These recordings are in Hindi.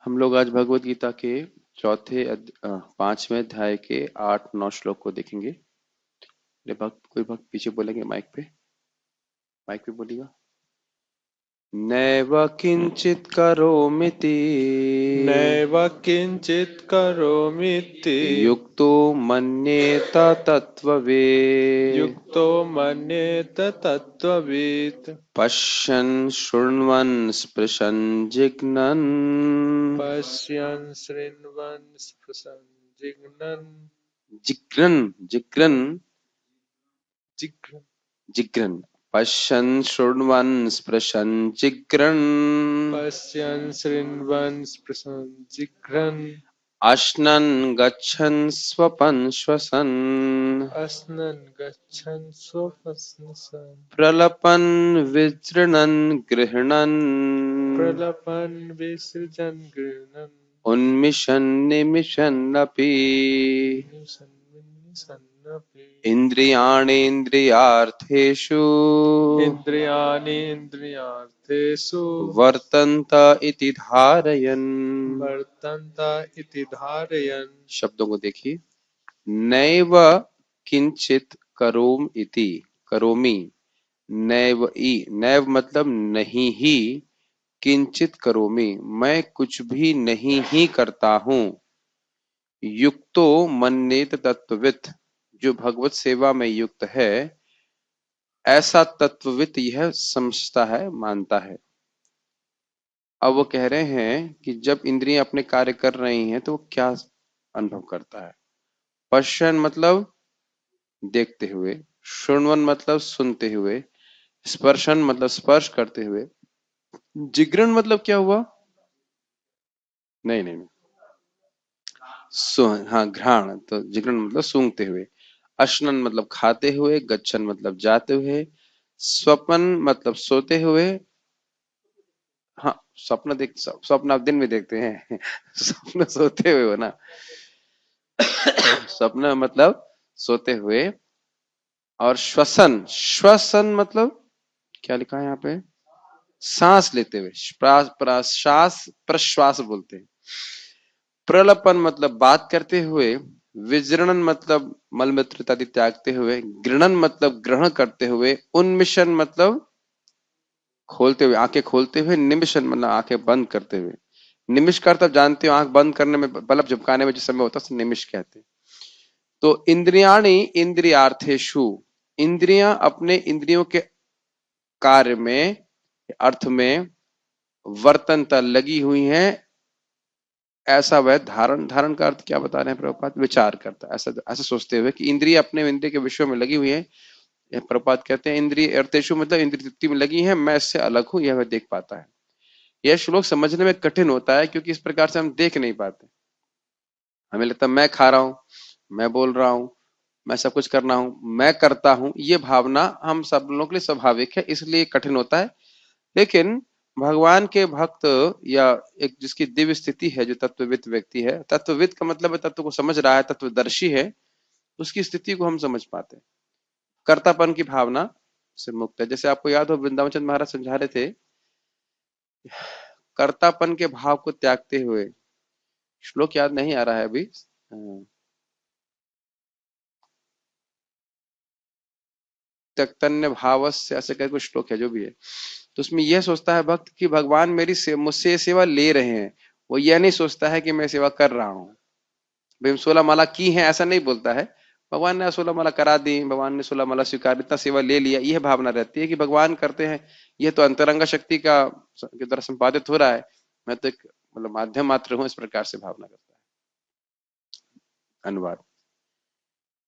हम लोग आज भगवत गीता के पांचवें अध्याय के 8-9 श्लोक को देखेंगे। कोई भक्त पीछे बोलेंगे, माइक पे बोलिएगा। नैव किंचित करोमीति नैव किञ्चित् करोमीति युक्तो मन्येत तत्त्ववेत् युक्तो मन्येत तत्त्ववित् पश्यन् शृण्वन् स्पृशन् जिघ्नन् पश्यन् शृण्वन् स्पृशन् जिघ्नन् जिघ्रन् जिघ्रन् जिघ्रन् जिघ्रन् पश्यन् शृण्वन् स्पृशन् जिघ्रन् पश्यन् शृण्वन् स्पृशन् जिघ्रन् अश्नन् गच्छन् स्वपन् श्वसन् अस्नन् गच्छन् स्वपस्नसन् प्रलपन् विजृणन् गृह्णन् प्रलपन् विसृजन् गृह्णन् उन्मिषन् निमिषन्नपि निशन्नपि इन्द्रियाणीन्द्रियार्थेषु इन्द्रियाणीन्द्रियार्थेषु वर्तन्त इति धारयन्। वर्तन्त इति धारयन्। शब्दों को देखिए। नैव किंचित करोमि। नैव मतलब नहीं ही, किंचित करोमि मैं कुछ भी नहीं ही करता हूँ। युक्तो मन्येत तत्ववित् जो भगवत सेवा में युक्त है, ऐसा तत्ववित् यह समझता है, मानता है। अब वो कह रहे हैं कि जब इंद्रियां अपने कार्य कर रही हैं तो वो क्या अनुभव करता है। पश्यन मतलब देखते हुए, शृण्वन मतलब सुनते हुए, स्पर्शन मतलब स्पर्श करते हुए, जिगरण मतलब क्या हुआ? नहीं, हाँ, घ्राण, तो जिगरण मतलब सूंघते हुए। अश्नन मतलब खाते हुए, गच्छन मतलब जाते हुए, स्वपन मतलब सोते हुए। हाँ, स्वप्न आप दिन में देखते हैं स्वप्न सोते हुए हो ना स्वप्न मतलब सोते हुए। और श्वसन मतलब क्या लिखा है यहाँ पे? सांस लेते हुए, प्रश्वास प्रश्वास बोलते हैं। प्रलपन मतलब बात करते हुए, विजृणन मतलब मलमूत्र इत्यादि त्यागते हुए, गृणन मतलब ग्रहण करते हुए, उन्मिशन मतलब खोलते हुए, आंखें खोलते हुए, निमिशन मतलब आंखें बंद करते हुए। निमिष का अर्थ आप जानते हो, आंख बंद करने में, बल्ब झपकाने में जिस समय होता है उसे निमिष कहते हैं। तो इंद्रियाणि इंद्रियार्थेषु, इंद्रियां अपने इंद्रियों के कार्य में, अर्थ में वर्तनता लगी हुई हैं। ऐसा वह धारण का अर्थ क्या बता रहे हैं प्रभुपाद? विचार करता है, ऐसा ऐसा सोचते हुए कि इंद्रिय अपने इंद्रिय के विषयों में लगी हुई है। प्रभुपाद कहते हैं इंद्रिय अर्थेषु मतलब इंद्रिय तृप्ति में लगी है, मैं इससे अलग हूं, यह वह देख पाता है। यह श्लोक समझने में कठिन होता है क्योंकि इस प्रकार से हम देख नहीं पाते। हमें लगता है मैं खा रहा हूं, मैं बोल रहा हूं, मैं सब कुछ करना हूं, मैं करता हूं। ये भावना हम सब लोगों के लिए स्वाभाविक है, इसलिए कठिन होता है। लेकिन भगवान के भक्त या एक जिसकी दिव्य स्थिति है, जो तत्वविद व्यक्ति है, तत्वविद का मतलब है तत्व को समझ रहा है, तत्वदर्शी है, उसकी स्थिति को हम समझ पाते हैं। कर्तापन की भावना से मुक्त है। जैसे आपको याद हो, वृंदावन चंद्र महाराज समझा रहे थे, कर्तापन के भाव को त्यागते हुए, श्लोक याद नहीं आ रहा है अभी, त्यक्तन्य भाव से ऐसे करके कुछ श्लोक है, जो भी है। तो उसमें यह सोचता है भक्त कि भगवान मुझसे सेवा ले रहे हैं। वो यह नहीं सोचता है कि मैं सेवा कर रहा हूँ। भाई हम 16 माला की हैं, ऐसा नहीं बोलता है। भगवान ने 16 माला करा दी, भगवान ने 16 माला स्वीकार, इतना सेवा ले लिया, यह भावना रहती है कि भगवान करते हैं, यह तो अंतरंग शक्ति का के द्वारा संपादित हो रहा है, मैं तो एक मतलब माध्यम मात्र हूं, इस प्रकार से भावना करता है। अनुवाद।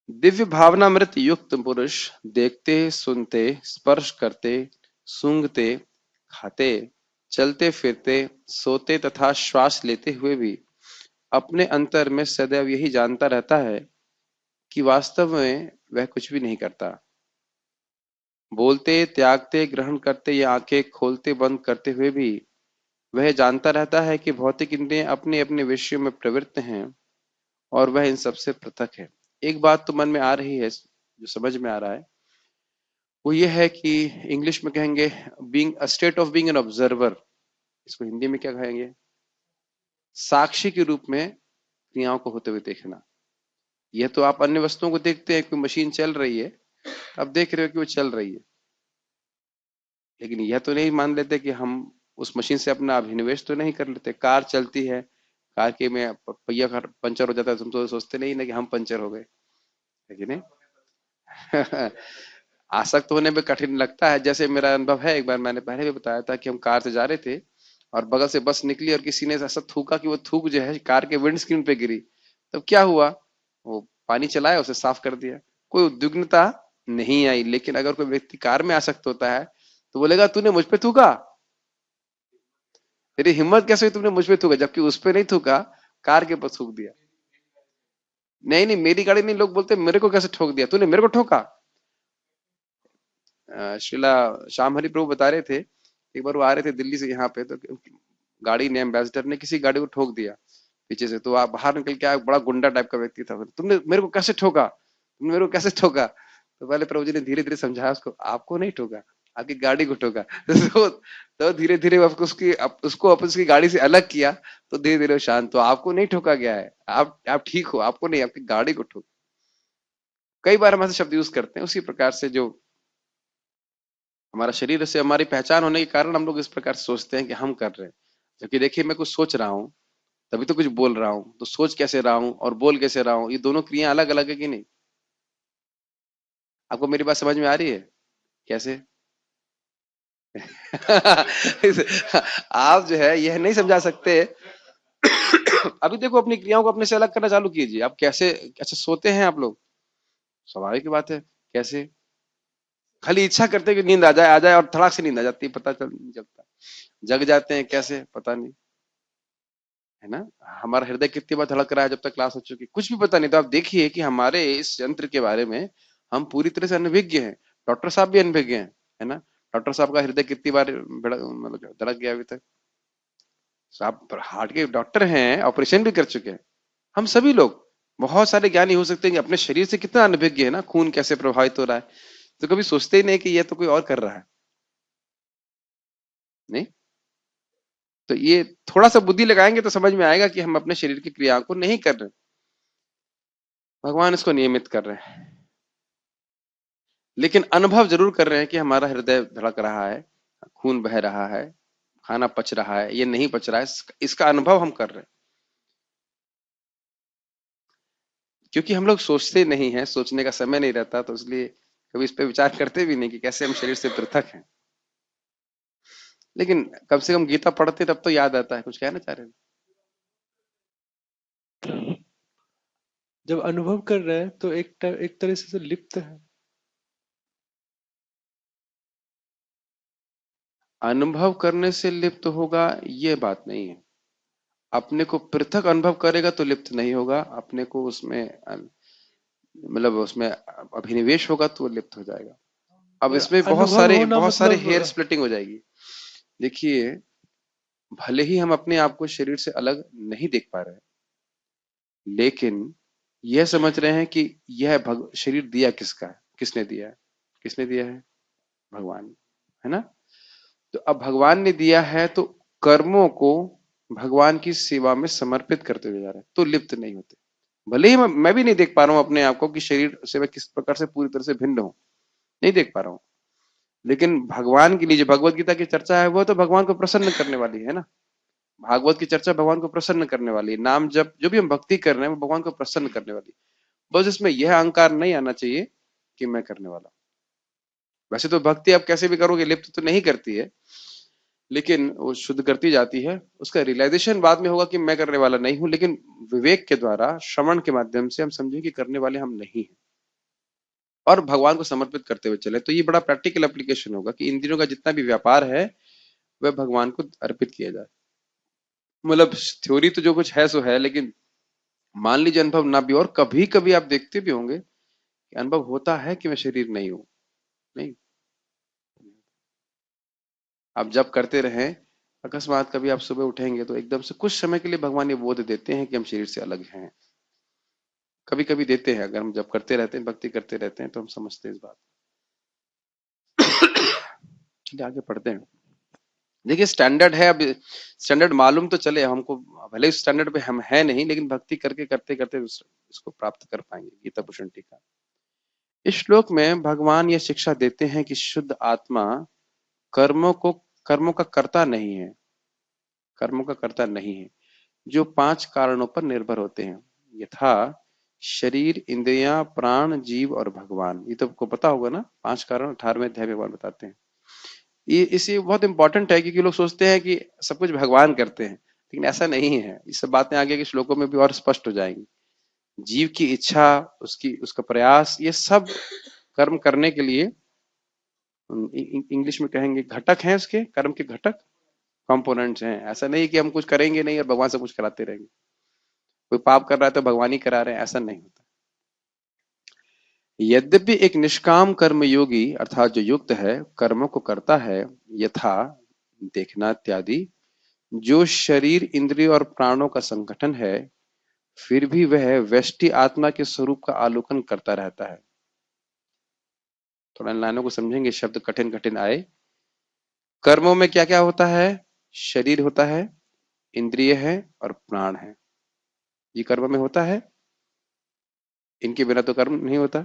दिव्य भावनामृत युक्त पुरुष देखते, सुनते, स्पर्श करते, सूंघते, खाते, चलते फिरते, सोते तथा श्वास लेते हुए भी अपने अंतर में सदैव यही जानता रहता है कि वास्तव में वह कुछ भी नहीं करता। बोलते, त्यागते, ग्रहण करते या आंखें खोलते बंद करते हुए भी वह जानता रहता है कि भौतिक इंद्रियां अपने अपने विषयों में प्रवृत्त हैं और वह इन सबसे पृथक है। एक बात तो मन में आ रही है, जो समझ में आ रहा है, वो ये है कि इंग्लिश में कहेंगे being a state of being an observer. इसको हिंदी में क्या कहेंगे? साक्षी के रूप में क्रियाओं को होते हुए देखना। यह तो आप अन्य वस्तुओं को देखते हैं, कोई मशीन चल रही है, आप देख रहे हो कि वो चल रही है, लेकिन यह तो नहीं मान लेते कि हम उस मशीन से अपना अभिनिवेश तो नहीं कर लेते। कार चलती है, कार के में पहिया पंचर हो जाता है, तुम तो सोचते नहीं ना कि हम पंचर हो गए, है कि नहीं? आसक्त होने में कठिन लगता है। जैसे मेरा अनुभव है, एक बार मैंने पहले भी बताया था कि हम कार से जा रहे थे और बगल से बस निकली और किसी ने ऐसा थूका कि वो थूक जो है कार के विंड स्क्रीन पे गिरी। तब क्या हुआ, वो पानी चलाया, उसे साफ कर दिया, कोई उद्विग्नता नहीं आई। लेकिन अगर कोई व्यक्ति कार में आसक्त होता है तो बोलेगा तूने मुझ पे थूका, तेरी हिम्मत कैसे हुई तुमने मुझ पे थूका, जबकि उस पे नहीं थूका, कार के ऊपर थूक दिया। नहीं नहीं, मेरी गाड़ी नहीं, लोग बोलते मेरे को कैसे ठोक दिया, तूने मेरे को ठोका। श्रीला श्याम हरि प्रभु बता रहे थे, एक बार वो आ रहे थे दिल्ली से यहाँ पे, तो गाड़ी ने, एम्बेसडर ने किसी गाड़ी को ठोक दिया पीछे से। तो आप बाहर निकल के आए, बड़ा गुंडा टाइप का व्यक्ति था, तुमने मेरे को कैसे ठोका, तुमने मेरे को कैसे ठोका। तो पहले प्रभु जी ने धीरे धीरे समझाया उसको, आपको नहीं ठोका, आपकी गाड़ी को ठोका। तो धीरे धीरे उसको अपन उसकी गाड़ी से अलग किया, तो धीरे धीरे शांत। तो आपको नहीं ठोका गया है, आप ठीक हो, आपको नहीं, आपकी गाड़ी को ठोक। कई बार हम ऐसे शब्द यूज करते हैं। उसी प्रकार से जो हमारा शरीर से हमारी पहचान होने के कारण हम लोग इस प्रकार से सोचते हैं कि हम कर रहे हैं, जबकि देखिए मैं कुछ सोच रहा हूँ तभी तो कुछ बोल रहा हूँ। तो सोच कैसे रहा हूँ और बोल कैसे रहा हूँ, ये दोनों क्रिया अलग अलग है कि नहीं? आपको मेरी बात समझ में आ रही है? कैसे? आप जो है यह नहीं समझा सकते। अभी देखो, अपनी क्रियाओं को अपने से अलग करना चालू कीजिए। आप कैसे, अच्छा सोते हैं आप लोग, स्वाभाविक बात है, कैसे? खाली इच्छा करते हैं कि नींद आ जाए और धड़ाक से नींद आ जाती है, पता चल नहीं चलता। जग जाते हैं कैसे, पता नहीं, है ना? हमारा हृदय कितनी बार धड़क रहा है जब तक क्लास हो चुकी, कुछ भी पता नहीं। तो आप देखिए कि हमारे इस यंत्र के बारे में हम पूरी तरह से अनभिज्ञ हैं। डॉक्टर साहब भी अनभिज्ञ हैं, है ना? डॉक्टर साहब का हृदय कितनी बार मतलब धड़क गया अभी तक? साहब हार्ट के डॉक्टर हैं, ऑपरेशन भी कर चुके हैं। हम सभी लोग बहुत सारे ज्ञानी हो सकते हैं कि अपने शरीर से कितना अनभिज्ञ है ना, खून कैसे प्रभावित हो रहा है। तो कभी सोचते ही नहीं कि यह तो कोई और कर रहा है, नहीं? तो ये थोड़ा सा बुद्धि लगाएंगे तो समझ में आएगा कि हम अपने शरीर की क्रियाओं को नहीं कर रहे, भगवान इसको नियमित कर रहे हैं। लेकिन अनुभव जरूर कर रहे हैं कि हमारा हृदय धड़क रहा है, खून बह रहा है, खाना पच रहा है, ये नहीं पच रहा है, इसका अनुभव हम कर रहे हैं। क्योंकि हम लोग सोचते नहीं हैं, सोचने का समय नहीं रहता, तो इसलिए कभी इस पे विचार करते भी नहीं कि कैसे हम शरीर से पृथक हैं। लेकिन कम से कम गीता पढ़ते तब तो याद आता है। कुछ कहना चाह रहे हैं? जब अनुभव कर रहे हैं तो एक तरह से लिप्त है। अनुभव करने से लिप्त होगा ये बात नहीं है। अपने को पृथक अनुभव करेगा तो लिप्त नहीं होगा, अपने को उसमें मतलब उसमें अभिनिवेश होगा तो वो लिप्त हो जाएगा। अब और इसमें अनुभव होना बहुत सारे मतलब हेयर स्प्लिटिंग हो जाएगी। देखिए, भले ही हम अपने आप को शरीर से अलग नहीं देख पा रहे हैं, लेकिन यह समझ रहे हैं कि यह शरीर दिया किसका है, किसने दिया है? किसने दिया है? भगवान, है ना? तो अब भगवान ने दिया है तो कर्मों को भगवान की सेवा में समर्पित करते हुए जा रहे हैं, तो लिप्त नहीं होते। भले ही मैं भी नहीं देख पा रहा हूं अपने आप को कि शरीर से मैं किस प्रकार से पूरी तरह से भिन्न हूं, नहीं देख पा रहा हूं, लेकिन भगवान के लिए जो भगवत गीता की चर्चा है वो तो भगवान को प्रसन्न करने वाली है ना। भागवत की चर्चा भगवान को प्रसन्न करने वाली है। नाम जब जो भी हम भक्ति कर रहे हैं वो भगवान को प्रसन्न करने वाली है। बस इसमें यह अहंकार नहीं आना चाहिए कि मैं करने वाला हूं। वैसे तो भक्ति आप कैसे भी करोगे लिप्त तो नहीं करती है, लेकिन वो शुद्ध करती जाती है। उसका रियलाइजेशन बाद में होगा कि मैं करने वाला नहीं हूं, लेकिन विवेक के द्वारा, श्रवण के माध्यम से हम समझें कि करने वाले हम नहीं हैं और भगवान को समर्पित करते हुए चले। तो ये बड़ा प्रैक्टिकल एप्लीकेशन होगा कि इन दिनों का जितना भी व्यापार है वह भगवान को अर्पित किया जाए। मतलब थ्योरी तो जो कुछ है सो है, लेकिन मान लीजिए अनुभव ना भी, और कभी कभी आप देखते भी होंगे कि अनुभव होता है कि मैं शरीर नहीं हूं, नहीं। आप जब करते रहें, अकस्मात कभी आप सुबह उठेंगे तो एकदम से कुछ समय के लिए भगवान ये बोध देते हैं कि हम शरीर से अलग हैं। कभी कभी देते हैं, अगर हम जब करते रहते हैं, भक्ति करते रहते हैं, तो हम समझते हैं इस बात। चलिए आगे पढ़ते हैं। देखिए स्टैंडर्ड है, अब स्टैंडर्ड मालूम तो चले हमको, भले उस स्टैंडर्ड पे हम है नहीं, लेकिन भक्ति करके करते करते इसको प्राप्त कर पाएंगे। गीता भूषण टीका। इस श्लोक में भगवान ये शिक्षा देते हैं कि शुद्ध आत्मा कर्मों को कर्मों का कर्ता नहीं है, कर्मों का कर्ता नहीं है, जो 5 कारणों पर निर्भर होते हैं, यथा शरीर, इंद्रियां, प्राण, जीव और भगवान। ये तो आपको पता होगा ना, 5 कारण 18वें अध्याय में भगवान बताते हैं। ये इसे बहुत इंपॉर्टेंट है, क्योंकि लोग सोचते हैं कि सब कुछ भगवान करते हैं, लेकिन ऐसा नहीं है। ये सब बातें आगे के श्लोकों में भी और स्पष्ट हो जाएंगी। जीव की इच्छा, उसकी उसका प्रयास, ये सब कर्म करने के लिए इंग्लिश में कहेंगे घटक हैं, उसके कर्म के घटक कंपोनेंट्स हैं। ऐसा नहीं कि हम कुछ करेंगे नहीं और भगवान से कुछ कराते रहेंगे, कोई पाप कर रहा है तो भगवान ही करा रहे हैं, ऐसा नहीं होता। यद्यपि एक निष्काम कर्म योगी अर्थात जो युक्त है कर्मों को करता है, यथा देखना इत्यादि, जो शरीर, इंद्रिय और प्राणों का संगठन है, फिर भी वह व्यष्टि आत्मा के स्वरूप का आलोकन करता रहता है। थोड़ा इन लाइनों को समझेंगे, शब्द कठिन कठिन आए। कर्मों में क्या क्या होता है? शरीर होता है, इंद्रिय है और प्राण है। ये कर्म में होता है, इनके बिना तो कर्म नहीं होता।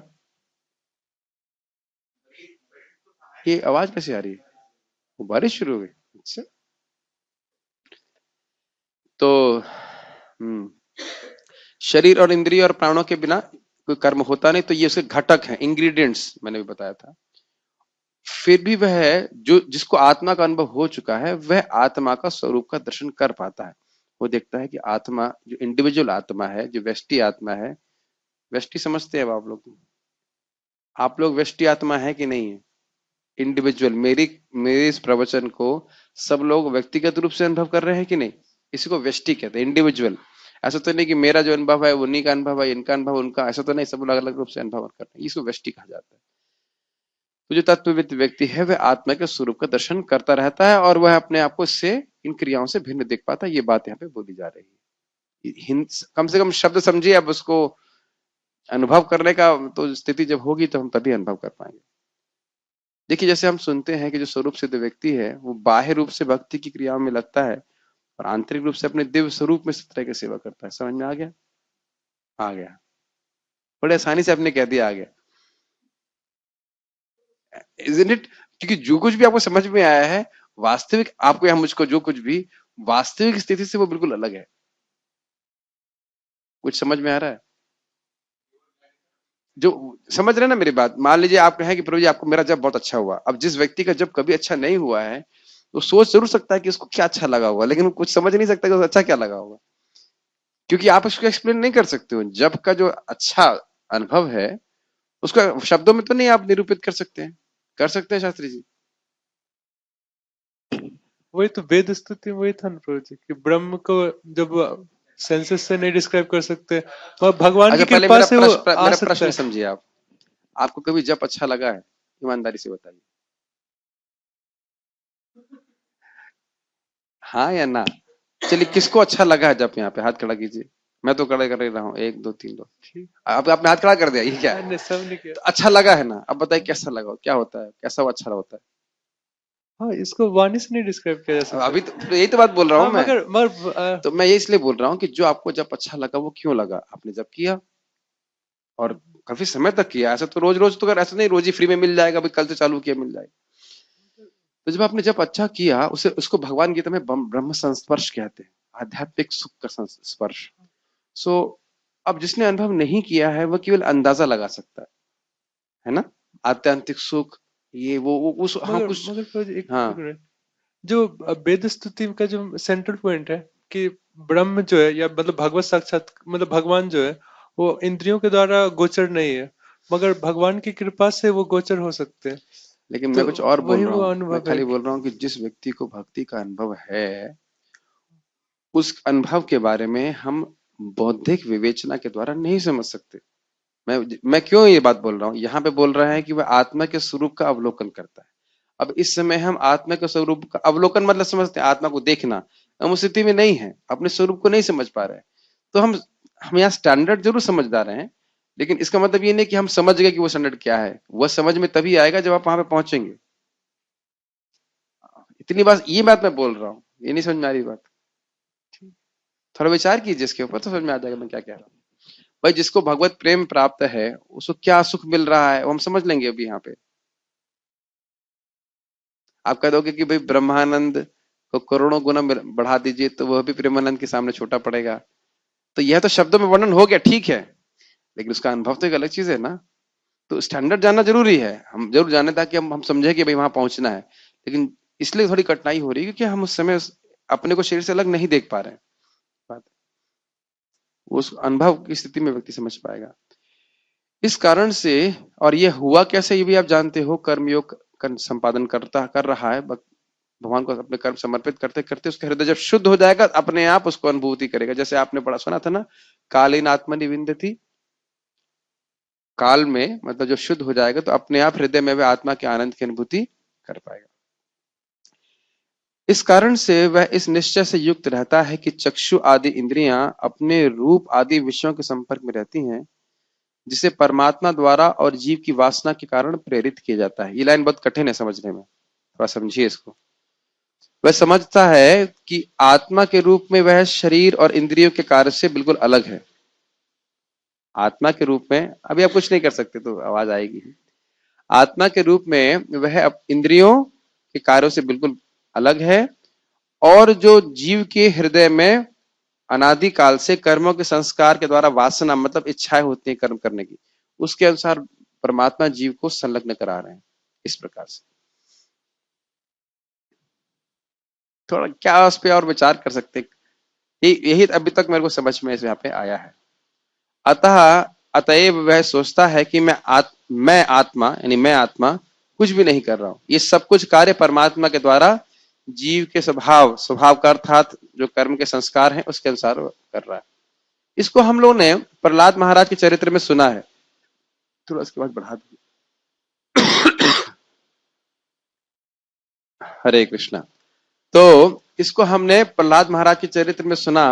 ये आवाज कैसे आ रही है? वो बारिश शुरू हो गई? अच्छा। तो शरीर और इंद्रिय और प्राणों के बिना कोई कर्म होता नहीं, तो ये उसके घटक हैं, इंग्रेडिएंट्स मैंने भी बताया था। फिर भी वह जो जिसको आत्मा का अनुभव हो चुका है, वह आत्मा का स्वरूप का दर्शन कर पाता है। वो देखता है कि आत्मा, जो इंडिविजुअल आत्मा है, जो व्यष्टि आत्मा है, व्यष्टि समझते हैं आप लोग व्यष्टि आत्मा है कि नहीं है? इंडिविजुअल, मेरे इस प्रवचन को सब लोग व्यक्तिगत रूप से अनुभव कर रहे हैं कि नहीं? इसी को व्यष्टि कहते हैं, इंडिविजुअल। ऐसा तो नहीं कि मेरा जो अनुभव है उन्हीं का अनुभव है, इनका अनुभव उनका, ऐसा तो नहीं, सब अलग अलग रूप से अनुभव कर रहे हैं, इसको व्यष्टि कहा जाता है। तो जो तत्वविद व्यक्ति है वह आत्मा के स्वरूप का दर्शन करता रहता है और वह अपने आप को इससे, इन क्रियाओं से भिन्न देख पाता है। ये बात यहाँ पे बोली जा रही है। कम से कम शब्द समझिए, अब उसको अनुभव करने का तो स्थिति जब होगी तो हम तभी अनुभव कर पाएंगे। देखिए जैसे हम सुनते हैं कि जो स्वरूप सिद्ध व्यक्ति है वो बाह्य रूप से भक्ति की क्रियाओं में लगता है और आंतरिक रूप से अपने दिव्य स्वरूप में इस तरह की सेवा करता है। समझ में आ गया? आ गया, बड़े आसानी से आपने कह दिया, आ गया। Isn't it? क्योंकि जो कुछ भी आपको समझ में आया है, वास्तविक आपको या मुझको जो कुछ भी वास्तविक स्थिति से वो बिल्कुल अलग है। कुछ समझ में आ रहा है? जो समझ रहे हैं ना मेरी बात? मान लीजिए आप कहें कि प्रभु जी आपको मेरा जब बहुत अच्छा हुआ। अब जिस व्यक्ति का जब कभी अच्छा नहीं हुआ है, तो सोच जरूर सकता है कि उसको क्या अच्छा लगा होगा, लेकिन वो कुछ समझ नहीं सकता कि उसको अच्छा क्या लगा होगा, क्योंकि आप उसको एक्सप्लेन नहीं कर सकते हो। जब का जो अच्छा अनुभव है उसका शब्दों में तो नहीं आप निरूपित कर सकते हैं। कर सकते हैं शास्त्री जी? वही तो वेद स्तुति में वही था ना प्रभु जी, कि ब्रह्म को जब सेंसेस से नहीं डिस्क्राइब कर सकते, और भगवान अच्छा, की पहले कृपा से वो आ मेरा सकता प्रश्न है। समझिए आप। आपको कभी जब अच्छा लगा है? ईमानदारी से बताइए, हाँ या ना? चलिए, किसको अच्छा लगा है जब? यहाँ पे हाथ खड़ा कीजिए। मैं तो खड़े कर ही रहा हूँ, 1 2 3 लोग। ठीक। आप आपने हाथ खड़ा कर दिया, ये क्या है? नहीं, सब नहीं किया। तो अच्छा लगा है ना? अब बताइए कैसा लगा, क्या होता है, कैसा वो अच्छा होता है? हाँ, इसको वाणी से नहीं डिस्क्राइब किया जा सकता। अभी तो यही तो बात बोल रहा हूँ हाँ, मैं। मगर तो मैं ये इसलिए बोल रहा हूँ कि जो आपको जब अच्छा लगा वो क्यों लगा? आपने जब किया और काफी समय तक किया। ऐसा तो रोज रोज तो, अगर ऐसा नहीं रोज ही फ्री में मिल जाएगा, अभी कल से चालू किया मिल जाएगा। तो जब आपने जब अच्छा किया, उसे उसको भगवान गीता में ब्रह्म संस्पर्श कहते हैं, आध्यात्मिक सुख का स्पर्श। सो अब जिसने अनुभव नहीं किया है वह केवल अंदाजा लगा सकता है ना? आत्यांतिक सुख, ये वो उस, हाँ मगर कुछ, मगर प्रभु जी, एक हाँ। मिनट। जो वेद स्तुति का जो सेंट्रल पॉइंट है कि ब्रह्म जो है, या मतलब भगवत साक्षात, मतलब भगवान जो है, वो इंद्रियों के द्वारा गोचर नहीं है, मगर भगवान की कृपा से वो गोचर हो सकते हैं। लेकिन मैं तो कुछ और बोल वही रहा वो हूँ, मैं अनुभव है खाली बोल कि रहा हूँ कि जिस व्यक्ति को भक्ति का अनुभव है, उस अनुभव के बारे में हम बौद्धिक विवेचना के द्वारा नहीं समझ सकते। मैं क्यों ये बात बोल रहा हूँ? यहाँ पे बोल रहा है कि वह आत्मा के स्वरूप का अवलोकन करता है। अब इस समय हम आत्मा के स्वरूप का अवलोकन मतलब समझते हैं आत्मा को देखना, हम उस स्थिति में नहीं है, अपने स्वरूप को नहीं समझ पा रहे हैं। तो हम यहाँ स्टैंडर्ड जरूर समझदार हैं, लेकिन इसका मतलब ये नहीं कि हम समझ गए कि वो स्टैंडर्ड क्या है। वह समझ में तभी आएगा जब आप वहां पे पहुंचेंगे। इतनी बात, ये बात मैं बोल रहा हूं, ये नहीं समझ में आ रही बात? थोड़ा विचार कीजिए इसके ऊपर तो समझ में आ जाएगा मैं क्या कह रहा हूँ। भाई जिसको भगवत प्रेम प्राप्त है उसको क्या सुख मिल रहा है वो हम समझ लेंगे अभी यहाँ पे। आप कह दोगे कि भाई ब्रह्मानंद को करोड़ों गुना बढ़ा दीजिए तो वह भी प्रेमानंद के सामने छोटा पड़ेगा। तो यह तो शब्दों में वर्णन हो गया, ठीक है, लेकिन उसका अनुभव तो एक अलग चीज है ना। तो स्टैंडर्ड जानना जरूरी है, हम जरूर जाने ताकि हम समझे कि भाई वहां पहुंचना है। लेकिन इसलिए थोड़ी कठिनाई हो रही है क्योंकि हम उस समय अपने को शरीर से अलग नहीं देख पा रहे हैं। बात उस अनुभव की स्थिति में व्यक्ति समझ पाएगा। इस कारण से, और ये हुआ कैसे ये भी आप जानते हो, कर्मयोग संपादन कर रहा है भगवान को अपने कर्म समर्पित करते करते उसका हृदय जब शुद्ध हो जाएगा अपने आप उसको अनुभूति करेगा। जैसे आपने पढ़ा सुना था ना, कालीन आत्मनिविंदति, काल में मतलब जो शुद्ध हो जाएगा तो अपने आप हृदय में वह आत्मा के आनंद की अनुभूति कर पाएगा। इस कारण से वह इस निश्चय से युक्त रहता है कि चक्षु आदि इंद्रियां अपने रूप आदि विषयों के संपर्क में रहती हैं, जिसे परमात्मा द्वारा और जीव की वासना के कारण प्रेरित किया जाता है। ये लाइन बहुत कठिन है समझने में, थोड़ा समझिए इसको। वह समझता है कि आत्मा के रूप में वह शरीर और इंद्रियों के कार्य से बिल्कुल अलग है। आत्मा के रूप में अभी आप कुछ नहीं कर सकते तो आवाज आएगी। आत्मा के रूप में वह इंद्रियों के कार्यों से बिल्कुल अलग है, और जो जीव के हृदय में अनादिकाल से कर्मों के संस्कार के द्वारा वासना मतलब इच्छाएं होती हैं कर्म करने की, उसके अनुसार परमात्मा जीव को संलग्न करा रहे हैं। इस प्रकार से थोड़ा क्या उस पर और विचार कर सकते हैं, यही अभी तक मेरे को समझ में यहाँ पे आया है। अतः अतएव वह सोचता है कि मैं आत्मा यानी मैं आत्मा कुछ भी नहीं कर रहा हूं, ये सब कुछ कार्य परमात्मा के द्वारा जीव के स्वभाव का अर्थात जो कर्म के संस्कार हैं उसके अनुसार कर रहा है। इसको हम लोगों ने प्रहलाद महाराज के चरित्र में सुना है। थोड़ा उसके बाद बढ़ा दो। हरे कृष्णा। तो इसको हमने प्रहलाद महाराज के चरित्र में सुना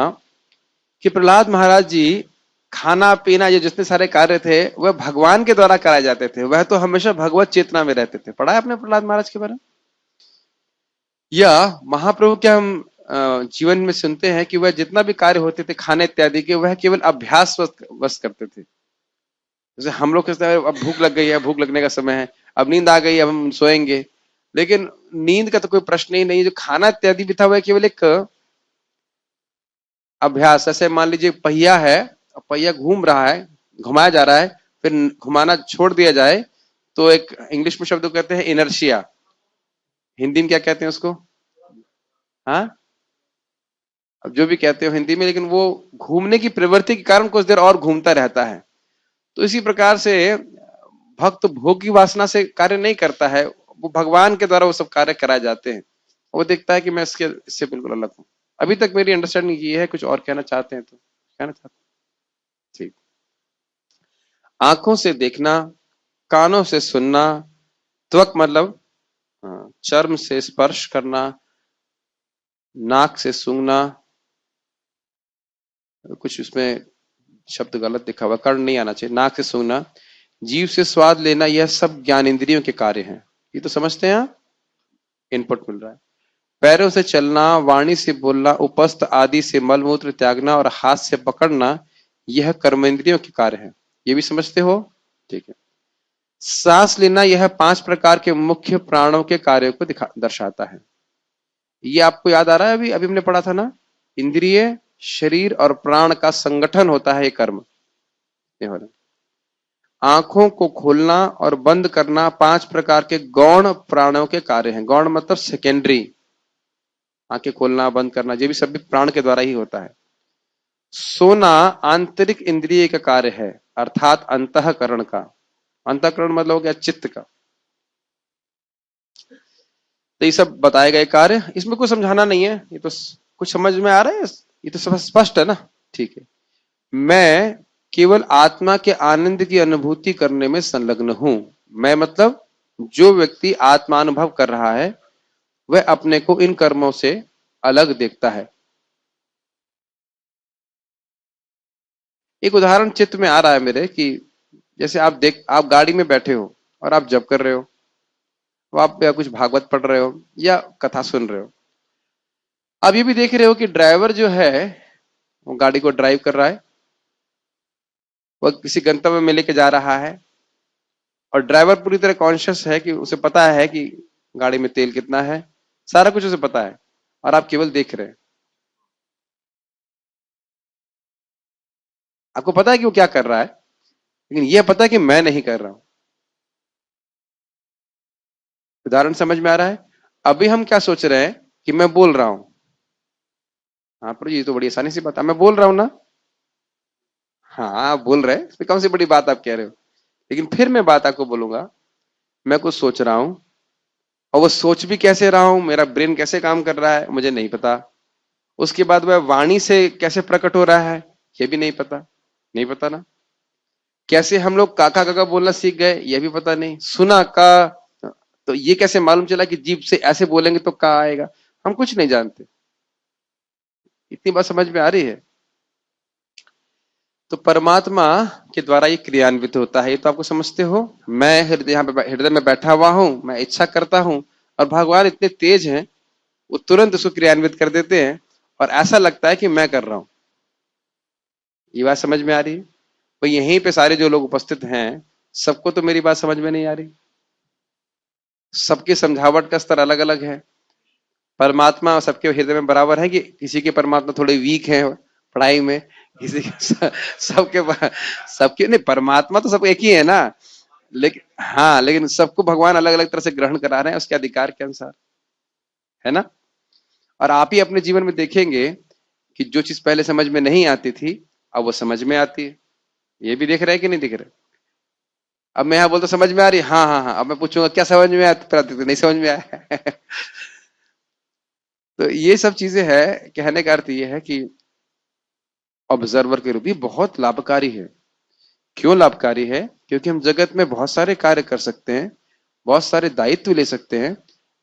कि प्रहलाद महाराज जी खाना पीना ये जितने सारे कार्य थे वह भगवान के द्वारा कराए जाते थे, वह तो हमेशा भगवत चेतना में रहते थे। पढ़ा है आपने प्रहलाद महाराज के बारे में? या महाप्रभु के हम जीवन में सुनते हैं कि वह जितना भी कार्य होते थे खाने इत्यादि के, वह केवल अभ्यास वश करते थे। जैसे हम लोग कहते हैं अब भूख लग गई है, भूख लगने का समय है, अब नींद आ गई, अब हम सोएंगे। लेकिन नींद का तो कोई प्रश्न ही नहीं, जो खाना इत्यादि भी था वह केवल एक अभ्यास। ऐसे मान लीजिए पहिया है, पहिया घूम रहा है, घुमाया जा रहा है, फिर घुमाना छोड़ दिया जाए तो एक इंग्लिश में शब्द कहते हैं इनर्शिया, हिंदी में क्या कहते हैं उसको? हाँ, अब जो भी कहते हो हिंदी में, लेकिन वो घूमने की प्रवृत्ति के कारण कुछ देर और घूमता रहता है। तो इसी प्रकार से भक्त भोग की वासना से कार्य नहीं करता है, वो भगवान के द्वारा वो सब कार्य कराए जाते हैं। वो देखता है कि मैं इससे बिल्कुल अलग हूँ। अभी तक मेरी अंडरस्टैंडिंग ये है, कुछ और कहना चाहते हैं तो कहना चाहते हैं? ठीक। आंखों से देखना, कानों से सुनना, त्वक मतलब चर्म से स्पर्श करना, नाक से सूंघना, कुछ उसमें शब्द गलत लिखा हुआ, कर्ण नहीं आना चाहिए, नाक से सूंघना, जीव से स्वाद लेना, यह सब ज्ञान इंद्रियों के कार्य हैं। ये तो समझते हैं आप, इनपुट मिल रहा है। पैरों से चलना, वाणी से बोलना, उपस्थ आदि से मलमूत्र त्यागना और हाथ से पकड़ना, यह कर्मेंद्रियों के कार्य है। ये भी समझते हो? ठीक है। सांस लेना, यह 5 प्रकार के मुख्य प्राणों के कार्यों को दर्शाता है। ये आपको याद आ रहा है? अभी अभी हमने पढ़ा था ना, इंद्रिय शरीर और प्राण का संगठन होता है ये कर्म। ये हो रहा। आंखों को खोलना और बंद करना 5 प्रकार के गौण प्राणों के कार्य हैं। गौण मतलब सेकेंडरी, आंखें खोलना बंद करना ये भी सब भी प्राण के द्वारा ही होता है। सोना आंतरिक इंद्रिय का कार्य है, अर्थात अंतःकरण का। अंतःकरण मतलब हो गया चित्त का। तो ये सब बताए गए कार्य, इसमें कुछ समझाना नहीं है, ये तो कुछ समझ में आ रहा है, ये तो सब स्पष्ट है ना। ठीक है। मैं केवल आत्मा के आनंद की अनुभूति करने में संलग्न हूं। मैं मतलब जो व्यक्ति आत्मानुभव कर रहा है वह अपने को इन कर्मों से अलग देखता है। एक उदाहरण चित्त में आ रहा है मेरे कि जैसे आप गाड़ी में बैठे हो और आप जब कर रहे हो, वो आप या कुछ भागवत पढ़ रहे हो या कथा सुन रहे हो। आप ये भी देख रहे हो कि ड्राइवर जो है वो गाड़ी को ड्राइव कर रहा है, वो किसी गंतव्य में लेके जा रहा है, और ड्राइवर पूरी तरह कॉन्शियस है कि उसे पता है कि गाड़ी में तेल कितना है, सारा कुछ उसे पता है, और आप केवल देख रहे हैं। आपको पता है कि वो क्या कर रहा है, लेकिन यह पता है कि मैं नहीं कर रहा हूं। उदाहरण समझ में आ रहा है? अभी हम क्या सोच रहे हैं कि मैं बोल रहा हूं। हाँ प्रभु, ये तो बड़ी आसानी सी बात है, मैं बोल रहा हूं ना। हाँ आप बोल रहे हैं, इसमें कौन सी बड़ी बात आप कह रहे हो। लेकिन फिर मैं बात आपको बोलूंगा, मैं कुछ सोच रहा हूं, और वो सोच भी कैसे रहा हूं, मेरा ब्रेन कैसे काम कर रहा है मुझे नहीं पता। उसके बाद वह वाणी से कैसे प्रकट हो रहा है ये भी नहीं पता। नहीं पता ना। कैसे हम लोग काका काका बोलना सीख गए ये भी पता नहीं। सुना का, तो ये कैसे मालूम चला कि जीभ से ऐसे बोलेंगे तो का आएगा। हम कुछ नहीं जानते। इतनी बात समझ में आ रही है? तो परमात्मा के द्वारा ये क्रियान्वित होता है, ये तो आपको समझते हो। मैं हृदय, यहाँ पे हृदय में बैठा हुआ हूं, मैं इच्छा करता हूं, और भगवान इतने तेज हैं, वो तुरंत उसको क्रियान्वित कर देते हैं, और ऐसा लगता है कि मैं कर रहा हूं। ये बात समझ में आ रही है? तो यहीं पे सारे जो लोग उपस्थित हैं, सबको तो मेरी बात समझ में नहीं आ रही। सबकी समझावट का स्तर अलग अलग है। परमात्मा सबके हृदय में बराबर है कि किसी के परमात्मा थोड़े वीक हैं पढ़ाई में, किसी के सबके सबके नहीं, परमात्मा तो सब एक ही है ना। लेकिन हाँ, लेकिन सबको भगवान अलग अलग तरह से ग्रहण करा रहे हैं उसके अधिकार के अनुसार, है ना। और आप ही अपने जीवन में देखेंगे कि जो चीज पहले समझ में नहीं आती थी, अब वो समझ में आती है। ये भी देख रहे हैं कि नहीं दिख रहे? अब मैं यहाँ बोलता समझ में आ रही है, हाँ हाँ हाँ, अब मैं पूछूंगा क्या समझ में आया, तो नहीं समझ में आया। तो ये सब चीजें है। कहने का अर्थ ये है कि ऑब्जर्वर के रूप ये बहुत लाभकारी है। क्यों लाभकारी है? क्योंकि हम जगत में बहुत सारे कार्य कर सकते हैं, बहुत सारे दायित्व ले सकते हैं,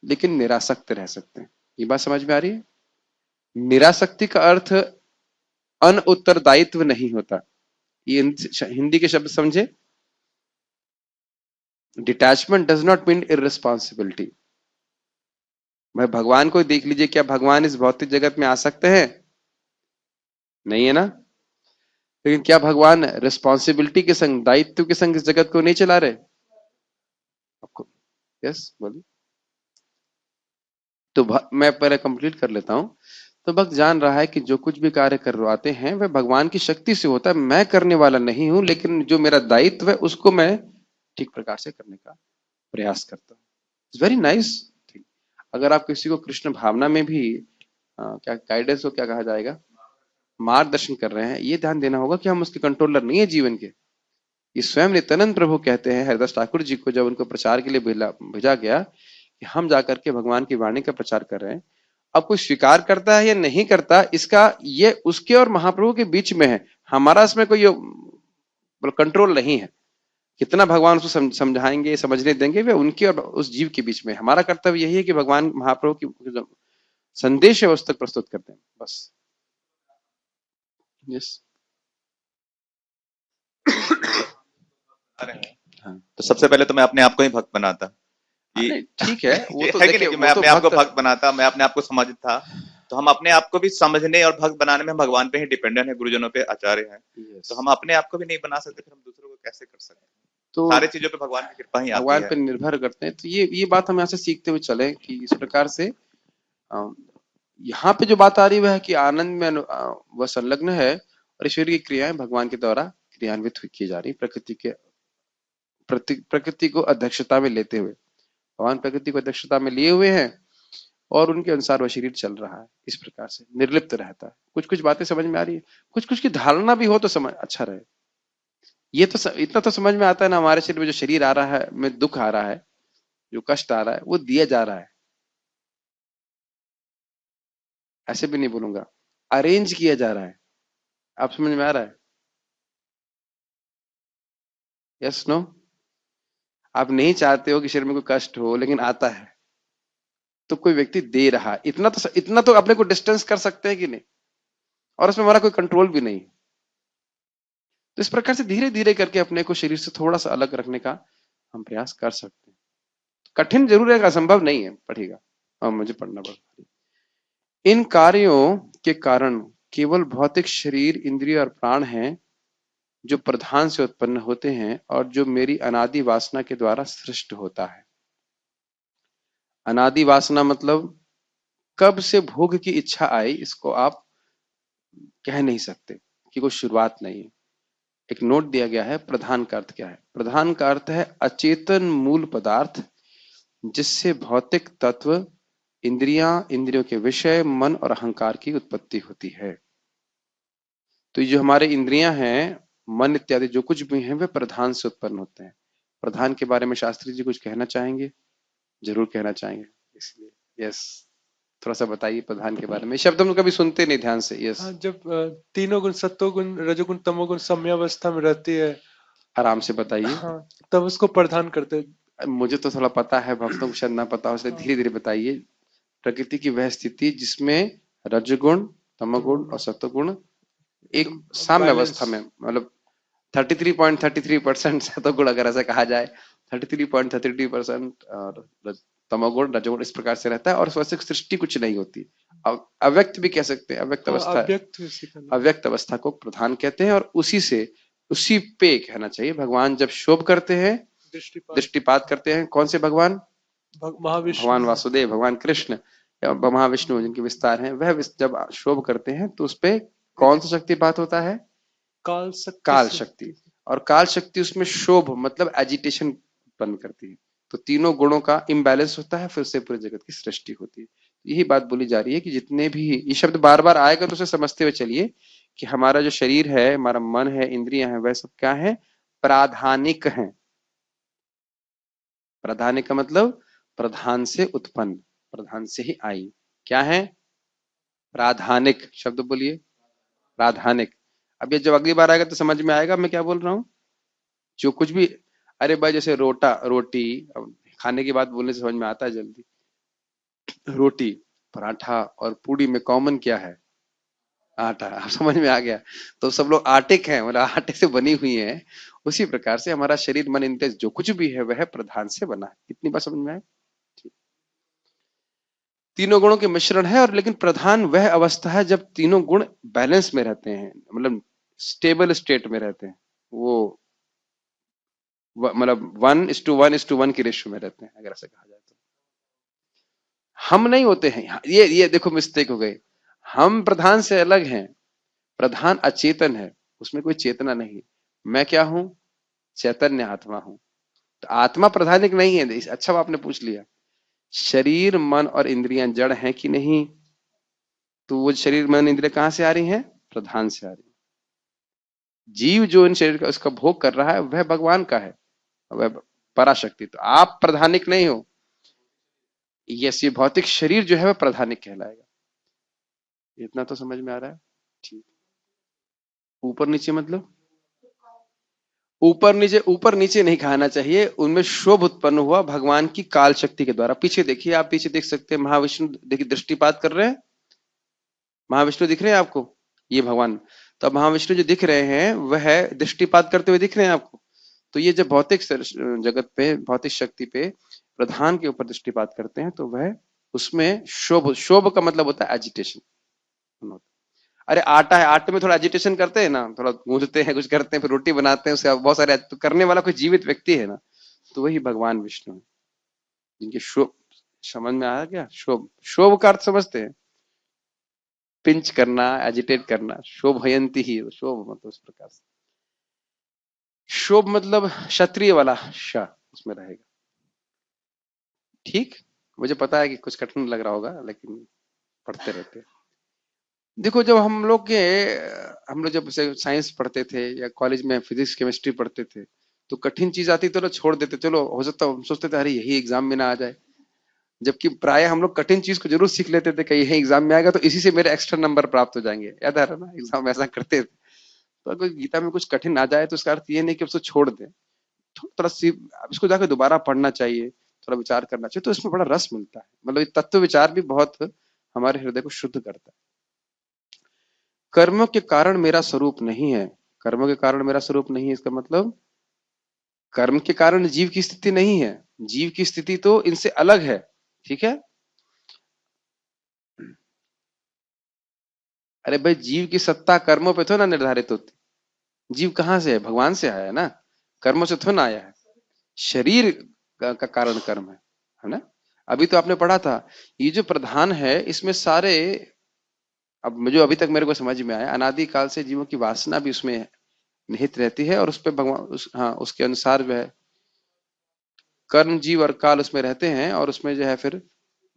लेकिन निरासक्त रह सकते हैं। ये बात समझ में आ रही है? निरासक्ति का अर्थ अन उत्तरदायित्व नहीं होता। ये हिंदी के शब्द समझे। Detachment does not mean irresponsibility. भाई भगवान को देख लीजिए, क्या भगवान इस भौतिक जगत में आ सकते हैं? नहीं है ना। लेकिन क्या भगवान रिस्पॉन्सिबिलिटी के संग, दायित्व के संग इस जगत को नहीं चला रहे? आपको यस बोलिए। तो मैं पहले कंप्लीट कर लेता हूं। तो भक्त जान रहा है कि जो कुछ भी कार्य करवाते हैं वह भगवान की शक्ति से होता है, मैं करने वाला नहीं हूं, लेकिन जो मेरा दायित्व है उसको मैं ठीक प्रकार से करने का प्रयास करता हूँ। It's very nice thing. अगर आप किसी को कृष्ण भावना में भी क्या गाइडेंस हो, क्या कहा जाएगा, मार्गदर्शन कर रहे हैं, ये ध्यान देना होगा कि हम उसके कंट्रोलर नहीं है जीवन के। ये स्वयं नित्यानंद प्रभु कहते हैं हरिदास ठाकुर जी को, जब उनको प्रचार के लिए भेजा गया कि हम जाकर के भगवान की वाणी का प्रचार कर रहे हैं। अब कोई स्वीकार करता है या नहीं करता, इसका ये उसके और महाप्रभु के बीच में है। हमारा इसमें कोई कंट्रोल नहीं है। कितना भगवान उसको समझाएंगे, समझने देंगे, वे उनके और उस जीव के बीच में। हमारा कर्तव्य यही है कि भगवान महाप्रभु की जो संदेश है उस तक प्रस्तुत करते हैं, बस। यस। हाँ तो सबसे पहले तो मैं अपने आप को ही भक्त बनाता कि नहीं, ठीक है, वो ये तो है कि देखिए, नहीं कि वो मैं तो अपने आप को भक्त। भक्त बनाता, मैं अपने आप को समझता। तो हम अपने आप को भी समझने और भक्त बनाने में भगवान पे ही डिपेंडेंट है, गुरुजनों पे, आचार्य हैं। यस। तो हम अपने आप को भी नहीं बना सकते, फिर हम दूसरों को कैसे कर सकते हैं? तो सारी चीजों पे भगवान की कृपा ही आती भगवान है। पर निर्भर करते हैं। तो ये बात हम यहाँ से सीखते हुए चले कि इस प्रकार से अ, यहाँ पे जो बात आ रही है वह है कि आनंद में वह संलग्न है, और ईश्वर की क्रियाएं भगवान के द्वारा क्रियान्वित की जा रही, प्रकृति के प्रकृति को अध्यक्षता में लेते हुए। भगवान प्रकृति को अध्यक्षता में लिए हुए हैं, और उनके अनुसार वह शरीर चल रहा है, इस प्रकार से निर्लिप्त रहता है। कुछ कुछ बातें समझ में आ रही है, कुछ कुछ की धारणा भी हो तो समझ अच्छा रहे। ये तो इतना तो समझ में आता है ना, हमारे शरीर में जो शरीर आ रहा है, में दुख आ रहा है, जो कष्ट आ रहा है, वो दिया जा रहा है। ऐसे भी नहीं बोलूंगा, अरेंज किया जा रहा है। आप समझ में आ रहा है? Yes no. आप नहीं चाहते हो कि शरीर में कोई कष्ट हो, लेकिन आता है, तो कोई व्यक्ति दे रहा है। इतना तो अपने को डिस्टेंस कर सकते हैं कि नहीं, और उसमें हमारा कोई कंट्रोल भी नहीं। तो इस प्रकार से धीरे धीरे करके अपने को शरीर से थोड़ा सा अलग रखने का हम प्रयास कर सकते हैं। कठिन जरूर है, असंभव नहीं है, पढ़ेगा और मुझे पढ़ना पड़ता। इन कार्यों के कारण केवल भौतिक शरीर, इंद्रिय और प्राण हैं जो प्रधान से उत्पन्न होते हैं और जो मेरी अनादि वासना के द्वारा सृष्ट होता है। अनादि वासना मतलब कब से भोग की इच्छा आई, इसको आप कह नहीं सकते कि कोई शुरुआत नहीं है। एक नोट दिया गया है। प्रधान का अर्थ क्या है? प्रधान का अर्थ है अचेतन मूल पदार्थ जिससे भौतिक तत्व, इंद्रियां, इंद्रियों के विषय, मन और अहंकार की उत्पत्ति होती है। तो ये जो हमारे इंद्रियां हैं, मन इत्यादि जो कुछ भी हैं, वे प्रधान से उत्पन्न होते हैं। प्रधान के बारे में शास्त्री जी कुछ कहना चाहेंगे? जरूर कहना चाहेंगे, इसलिए यस, थोड़ा सा बताइए प्रधान के बारे में। शब्द हम कभी सुनते नहीं ध्यान से। यस, हाँ, जब तीनों गुण सत्वगुण रजोगुण तमोगुण साम्यावस्था में रहती है, आराम से बताइए। हाँ, तब उसको प्रधान करते हैं। मुझे तो थोड़ा पता है, भक्तों को शायद ना पता हो, इसलिए हाँ, धीरे धीरे बताइए। प्रकृति की वह स्थिति जिसमें रजगुण, तमगुण और तमोगुण सत्वगुण एक एकदम साम्य बैलेंस। अवस्था में, मतलब 33.33% सत्वगुण अगर ऐसा कहा जाए, 33.33% और तमोगुण रजोगुण इस प्रकार से रहता है और स्वस्य सृष्टि कुछ नहीं होती। अव्यक्त भी कह सकते हैं, अव्यक्त हाँ, अवस्था, अव्यक्त उसी का नाम। अव्यक्त अवस्था को प्रधान कहते हैं। और उसी से, उसी पे कहना चाहिए, भगवान जब शोभ करते हैं, दृष्टिपात दृष्टिपात करते हैं, कौन से भगवान? महाविष्णु। भगवान वासुदेव, भगवान कृष्ण या महाविष्णु जिनके विस्तार हैं, वह जब शोभ करते हैं तो उस पे कौन सा शक्तिपात होता है? काल शक्ति काल से। शक्ति। और काल शक्ति उसमें शोभ मतलब एजिटेशन उत्पन्न करती है। तो तीनों गुणों का इम्बैलेंस होता है, फिर से पूरे जगत की सृष्टि होती है। यही बात बोली जा रही है कि जितने भी ये शब्द बार बार आएगा तो उसे समझते हुए चलिए कि हमारा जो शरीर है, हमारा मन है, इंद्रियां हैं, वह सब क्या है? प्राधानिक हैं। प्राधानिक का मतलब प्रधान से उत्पन्न, प्रधान से ही आई। क्या है? प्राधानिक। शब्द बोलिए, प्राधानिक। अब ये जब अगली बार आएगा तो समझ में आएगा मैं क्या बोल रहा हूं। जो कुछ भी, अरे भाई जैसे रोटी, अब खाने की बात बोलने से समझ में आता है जल्दी। रोटी, पराठा और पूड़ी में कॉमन क्या है? आटा। अब समझ में आ गया। तो सब लोग आटिक हैं, मतलब आटे से बनी हुई है। उसी प्रकार से हमारा शरीर, मन, इंद्रिय जो कुछ भी है वह प्रधान से बना है। इतनी बात समझ में आए? तीनों गुणों के मिश्रण है, और लेकिन प्रधान वह अवस्था है जब तीनों गुण बैलेंस में रहते हैं, मतलब स्टेबल स्टेट में रहते हैं। वो मतलब 1:1:1 की रेशियो में रहते हैं, अगर ऐसा कहा जाए तो। हम नहीं होते हैं, ये देखो मिस्टेक हो गई। हम प्रधान से अलग हैं। प्रधान अचेतन है, उसमें कोई चेतना नहीं। मैं क्या हूं? चैतन्य आत्मा हूं। तो आत्मा प्रधानिक नहीं है। अच्छा आपने पूछ लिया। शरीर, मन और इंद्रियां जड़ हैं कि नहीं? तो वो शरीर, मन, इंद्रियां कहां से आ रही हैं? प्रधान से आ रही है। जीव जो इन शरीर का उसका भोग कर रहा है वह भगवान का है, वह पराशक्ति। तो आप प्रधानिक नहीं हो। यस, ये भौतिक शरीर जो है वह प्रधानिक कहलाएगा। इतना तो समझ में आ रहा है? ठीक। ऊपर नीचे मतलब ऊपर नीचे नहीं कहना चाहिए। उनमें शोभ उत्पन्न हुआ भगवान की काल शक्ति के द्वारा। पीछे देखिए, आप पीछे देख सकते हैं, महाविष्णु देखिए दृष्टिपात कर रहे हैं। महाविष्णु दिख रहे हैं आपको? ये भगवान। तो अब महाविष्णु जो दिख रहे हैं वह दृष्टिपात करते हुए दिख रहे हैं आपको। तो ये जब भौतिक जगत पे, भौतिक शक्ति पे प्रधान के ऊपर दृष्टिपात करते हैं तो वह उसमें शोभ का मतलब होता है एजिटेशन। अरे आटा है, आटे में थोड़ा एजिटेशन करते हैं ना, थोड़ा गूंथते हैं, कुछ करते हैं, फिर रोटी बनाते हैं, उससे बहुत सारे तो करने वाला कोई जीवित व्यक्ति है ना। तो वही भगवान विष्णु है, जिनके शोभ, समझ में आया क्या? शोभ, शोभ का अर्थ समझते हैं? पिंच करना, एजिटेट करना, शोभयंती ही शोभ मतलब उस प्रकार से। शोभ मतलब क्षत्रिय वाला श उसमें रहेगा। ठीक, मुझे पता है कि कुछ कठिन लग रहा होगा, लेकिन पढ़ते रहते हैं। देखो जब हम लोग जब साइंस पढ़ते थे या कॉलेज में फिजिक्स केमिस्ट्री पढ़ते थे, तो कठिन चीज आती तो छोड़ देते, चलो हो सकता, हम सोचते थे अरे यही एग्जाम में ना आ जाए। जबकि प्राय हम लोग कठिन चीज को जरूर सीख लेते थे कि यही एग्जाम में आएगा तो इसी से मेरे एक्स्ट्रा नंबर प्राप्त हो जाएंगे। याद आ रहा ना, एग्जाम में ऐसा करते थे। तो अगर गीता में कुछ कठिन आ जाए तो इसका अर्थ ये नहीं कि उसको छोड़ दें, थोड़ा सी इसको जाकर दोबारा पढ़ना चाहिए, थोड़ा विचार करना चाहिए, तो इसमें बड़ा रस मिलता है। मतलब ये तत्व विचार भी बहुत हमारे हृदय को शुद्ध करता है। कर्मों के कारण मेरा स्वरूप नहीं है। कर्मों के कारण मेरा स्वरूप नहीं है, इसका मतलब कर्म के कारण जीव की स्थिति नहीं है, जीव की स्थिति तो इनसे अलग है। ठीक है, अरे भाई जीव की सत्ता कर्मों पे तो ना निर्धारित होती। जीव कहाँ से है? भगवान से आया है ना, कर्मों से थोड़ा ना आया है। शरीर का कारण कर्म है ना। अभी तो आपने पढ़ा था, ये जो प्रधान है इसमें सारे, अब जो अभी तक मेरे को समझ में आया, अनादि काल से जीवों की वासना भी उसमें निहित रहती है और उस पे भगवान हाँ उसके अनुसार जो है कर्म जीव और काल उसमें रहते हैं और उसमें जो है फिर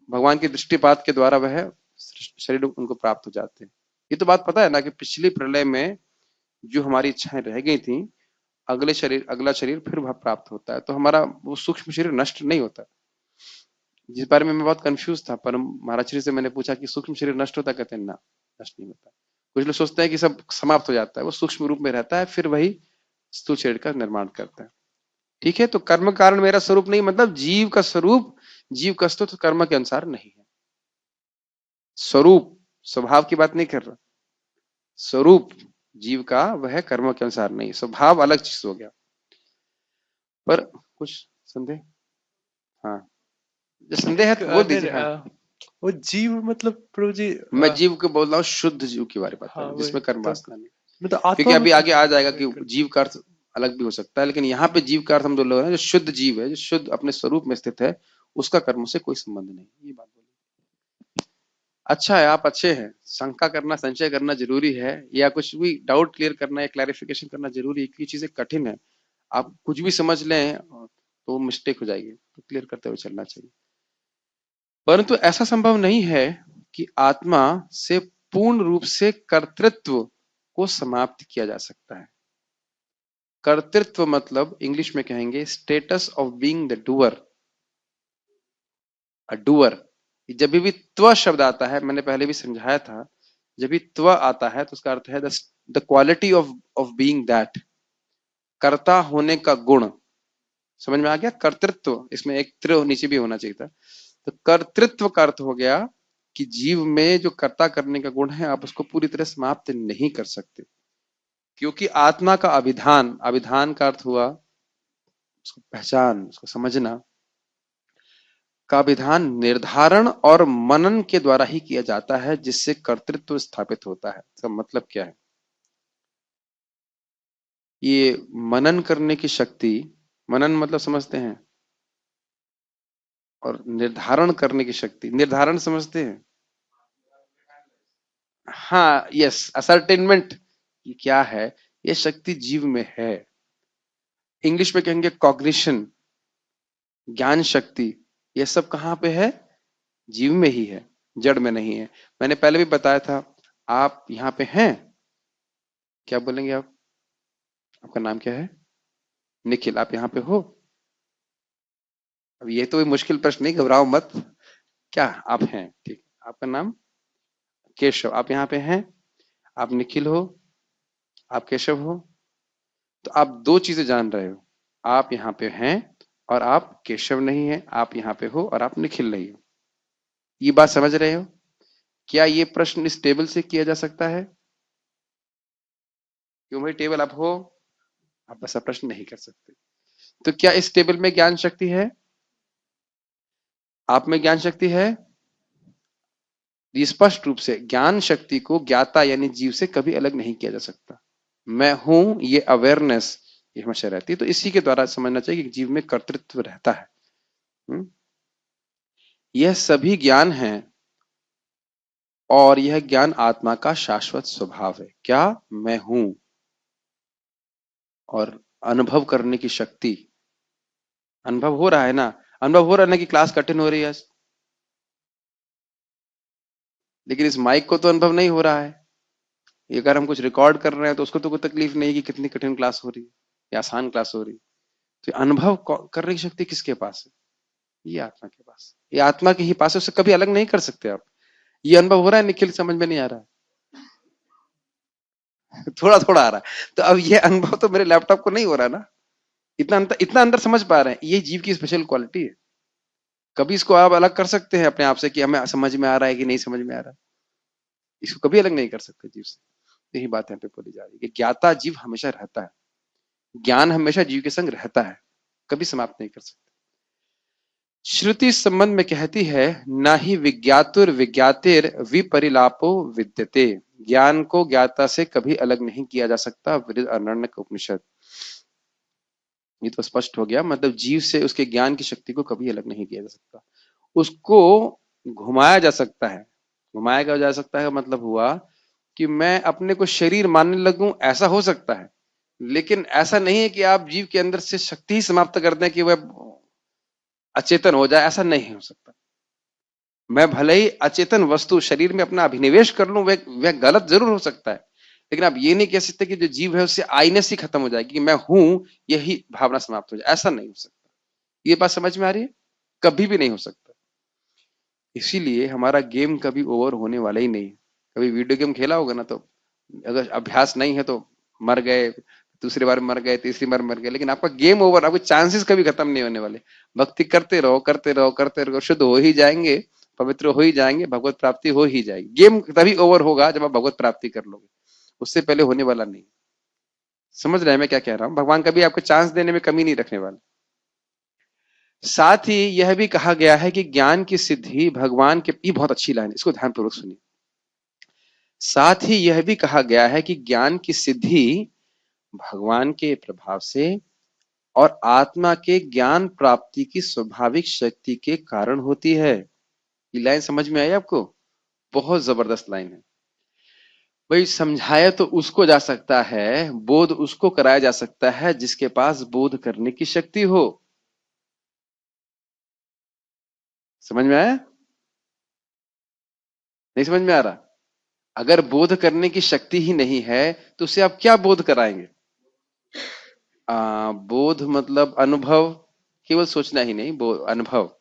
भगवान की दृष्टिपात के द्वारा वह शरीर उनको प्राप्त हो जाते हैं। ये तो बात पता है ना कि पिछली प्रलय में जो हमारी इच्छाएं रह गई थी, अगला शरीर फिर वह प्राप्त होता है, तो हमारा वो सूक्ष्म शरीर नष्ट नहीं होता। जिस बारे में मैं बहुत कंफ्यूज था, पर महाराज श्री से मैंने पूछा कि सूक्ष्म शरीर नष्ट होता, कहते हैं ना नष्ट नहीं होता। कुछ लोग सोचते हैं कि सब समाप्त हो जाता है, वो सूक्ष्म रूप में रहता है, फिर वही स्थूल शरीर का निर्माण करता है। ठीक है, तो कर्म कारण मेरा स्वरूप नहीं, मतलब जीव का स्वरूप, जीव का अस्तित्व कर्म के अनुसार नहीं है। स्वरूप, स्वभाव की बात नहीं कर रहा, स्वरूप जीव का वह कर्म के अनुसार नहीं, स्वभाव अलग चीज हो गया। पर कुछ संदेह? हाँ, जो संदेह है तो बोल दीजिए। हाँ, वो जीव मतलब प्रभु जी मैं जीव को बोल रहा हूँ, शुद्ध जीव की बारे में बता रहा हाँ हूँ, जिसमें कर्म तो वासना नहीं। मतलब क्योंकि आत्मा अभी आगे आ जाएगा कि जीव का अर्थ अलग भी हो सकता है, लेकिन यहाँ पे जीव का अर्थ हम जो लोग हैं, जो शुद्ध जीव है, जो शुद्ध अपने स्वरूप में स्थित है, उसका कर्म से कोई संबंध नहीं, ये बात बोली। अच्छा है, आप अच्छे हैं, शंका करना संचय करना जरूरी है, या कुछ भी डाउट क्लियर करना या क्लैरिफिकेशन करना जरूरी है, क्योंकि चीजें कठिन है। आप कुछ भी समझ लें तो मिस्टेक हो जाएगी, तो क्लियर करते हुए चलना चाहिए। परंतु ऐसा संभव नहीं है कि आत्मा से पूर्ण रूप से कर्तृत्व को समाप्त किया जा सकता है। कर्तृत्व मतलब इंग्लिश में कहेंगे status of being the doer, a doer. जब भी त्व शब्द आता है, मैंने पहले भी समझाया था, जब भी त्व आता है तो उसका अर्थ है the quality of being that, कर्ता होने का गुण। समझ में आ गया? कर्तृत्व, इसमें एक त्रिव नीचे भी होना चाहिए था। तो कर्तृत्व का अर्थ हो गया कि जीव में जो कर्ता करने का गुण है, आप उसको पूरी तरह समाप्त नहीं कर सकते, क्योंकि आत्मा का अभिधान, अभिधान का अर्थ हुआ उसको पहचान, उसको समझना, का विधान निर्धारण और मनन के द्वारा ही किया जाता है, जिससे कर्तृत्व स्थापित होता है। इसका मतलब क्या है? ये मनन करने की शक्ति, मनन मतलब समझते हैं, और निर्धारण करने की शक्ति, निर्धारण समझते हैं? हाँ, यस, असर्टेनमेंट, ये क्या है? ये शक्ति जीव में है। इंग्लिश में कहेंगे कॉग्निशन, ज्ञान शक्ति। ये सब कहाँ पे है? जीव में ही है, जड़ में नहीं है। मैंने पहले भी बताया था, आप यहाँ पे हैं, क्या बोलेंगे आप? आपका नाम क्या है? निखिल, आप यहाँ पे हो? अब ये तो कोई मुश्किल प्रश्न नहीं, घबराओ मत। क्या आप हैं? ठीक, आपका नाम केशव, आप यहाँ पे हैं, आप निखिल हो, आप केशव हो, तो आप दो चीजें जान रहे हो, आप यहाँ पे हैं और आप केशव नहीं है, आप यहाँ पे हो और आप निखिल नहीं हो। ये बात समझ रहे हो? क्या ये प्रश्न इस टेबल से किया जा सकता है? क्यों भाई, टेबल आप हो, आप ऐसा प्रश्न नहीं कर सकते। तो क्या इस टेबल में ज्ञान शक्ति है? आप में ज्ञान शक्ति है? ये स्पष्ट रूप से ज्ञान शक्ति को ज्ञाता यानी जीव से कभी अलग नहीं किया जा सकता। मैं हूं, ये अवेयरनेस ये हमेशा रहती है। तो इसी के द्वारा समझना चाहिए कि जीव में कर्तृत्व रहता है। यह सभी ज्ञान है और यह ज्ञान आत्मा का शाश्वत स्वभाव है। क्या? मैं हूं, और अनुभव करने की शक्ति, अनुभव हो रहा है ना, अनुभव हो रहा है ना कि क्लास कठिन हो रही है आज, लेकिन इस माइक को तो अनुभव नहीं हो रहा है। अगर हम कुछ रिकॉर्ड कर रहे हैं तो उसको तो कोई तकलीफ नहीं कि कितनी कठिन क्लास हो रही है या आसान क्लास हो रही है। तो अनुभव करने की शक्ति किसके पास है? ये आत्मा के पास, ये आत्मा के ही पास है, उससे कभी अलग नहीं कर सकते आप। ये अनुभव हो रहा है निखिल, समझ में नहीं आ रहा है थोड़ा थोड़ा आ रहा है, तो अब ये अनुभव तो मेरे लैपटॉप को नहीं हो रहा ना, इतना अंदर समझ पा रहे हैं। ये जीव की स्पेशल क्वालिटी है। कभी इसको आप अलग कर सकते हैं अपने आप से कि हमें समझ में आ रहा है कि नहीं समझ में आ रहा है? इसको कभी अलग नहीं कर सकते जीव से। यही बात यहाँ पे बोली जा रही है कि ज्ञाता जीव हमेशा रहता है, ज्ञान हमेशा जीव के संग रहता है। कभी समाप्त नहीं कर सकते। श्रुति इस संबंध में कहती है, ना ही विज्ञातुर विज्ञातिर विपरिलापो विद्यते, ज्ञान को ज्ञाता से कभी अलग नहीं किया जा सकता। विदित आरण्यक उपनिषद। ये तो स्पष्ट हो गया, मतलब जीव से उसके ज्ञान की शक्ति को कभी अलग नहीं किया जा सकता। उसको घुमाया जा सकता है। घुमाया जा सकता है मतलब हुआ कि मैं अपने को शरीर मानने लगूं, ऐसा हो सकता है, लेकिन ऐसा नहीं है कि आप जीव के अंदर से शक्ति ही समाप्त कर दें कि वह अचेतन हो जाए, ऐसा नहीं हो सकता। मैं भले ही अचेतन वस्तु शरीर में अपना अभिनिवेश कर लूं, वह गलत जरूर हो सकता है, लेकिन आप ये नहीं कह सकते कि जो जीव है उससे आईने से खत्म हो जाएगी कि मैं हूं, यही भावना समाप्त हो जाए, ऐसा नहीं हो सकता। ये बात समझ में आ रही है? कभी भी नहीं हो सकता। इसीलिए हमारा गेम कभी ओवर होने वाला ही नहीं है। कभी वीडियो गेम खेला होगा ना, तो अगर अभ्यास नहीं है तो मर गए, दूसरी बार मर गए, तीसरी बार मर गए, लेकिन आपका गेम ओवर, आपके चांसेस कभी खत्म नहीं होने वाले। भक्ति करते रहो करते रहो करते रहो, शुद्ध हो ही जाएंगे, पवित्र हो ही जाएंगे, भगवत प्राप्ति हो ही जाएगी। गेम तभी ओवर होगा जब आप भगवत प्राप्ति कर लोगे, उससे पहले होने वाला नहीं। समझ रहे हैं मैं क्या कह रहा हूं? भगवान कभी आपको चांस देने में कमी नहीं रखने वाले। साथ ही यह भी कहा गया है कि ज्ञान की सिद्धि भगवान के, ये बहुत अच्छी लाइन, इसको ध्यानपूर्वक सुनिए। साथ ही यह भी कहा गया है कि ज्ञान की सिद्धि भगवान के प्रभाव से और आत्मा के ज्ञान प्राप्ति की स्वाभाविक शक्ति के कारण होती है। ये लाइन समझ में आई आपको? बहुत जबरदस्त लाइन है भाई। समझाया तो उसको जा सकता है, बोध उसको कराया जा सकता है जिसके पास बोध करने की शक्ति हो। समझ में आया? नहीं समझ में आ रहा? अगर बोध करने की शक्ति ही नहीं है तो उसे आप क्या बोध कराएंगे? बोध मतलब अनुभव, केवल सोचना ही नहीं, अनुभव।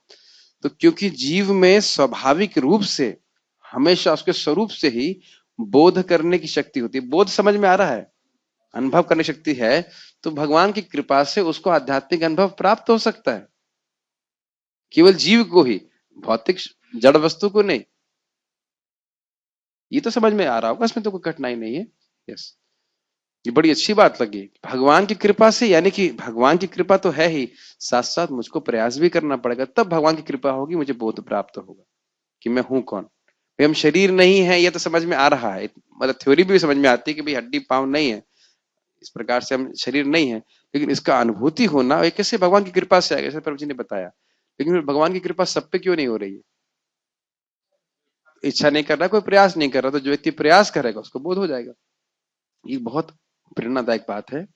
तो क्योंकि जीव में स्वाभाविक रूप से हमेशा उसके स्वरूप से ही बोध करने की शक्ति होती है। बोध समझ में आ रहा है? अनुभव करने की शक्ति है, तो भगवान की कृपा से उसको आध्यात्मिक अनुभव प्राप्त हो सकता है। केवल जीव को ही, भौतिक जड़ वस्तु को नहीं। ये तो समझ में आ रहा होगा, इसमें तो कोई कठिनाई नहीं है। यस, ये बड़ी अच्छी बात लगी। भगवान की कृपा से, यानी कि भगवान की कृपा तो है ही, साथ साथ मुझको प्रयास भी करना पड़ेगा, तब भगवान की कृपा होगी, मुझे बोध प्राप्त होगा कि मैं हूं कौन। भाई हम शरीर नहीं है, ये तो समझ में आ रहा है, मतलब थ्योरी भी समझ में आती है कि भाई हड्डी पांव नहीं है, इस प्रकार से हम शरीर नहीं है, लेकिन इसका अनुभूति होना एक कैसे भगवान की कृपा से आएगा, जैसे प्रभु जी ने बताया। लेकिन भगवान की कृपा सब पे क्यों नहीं हो रही है? इच्छा नहीं कर रहा, कोई प्रयास नहीं कर रहा, तो जो व्यक्ति प्रयास करेगा उसको बोध हो जाएगा। ये बहुत प्रेरणादायक बात है।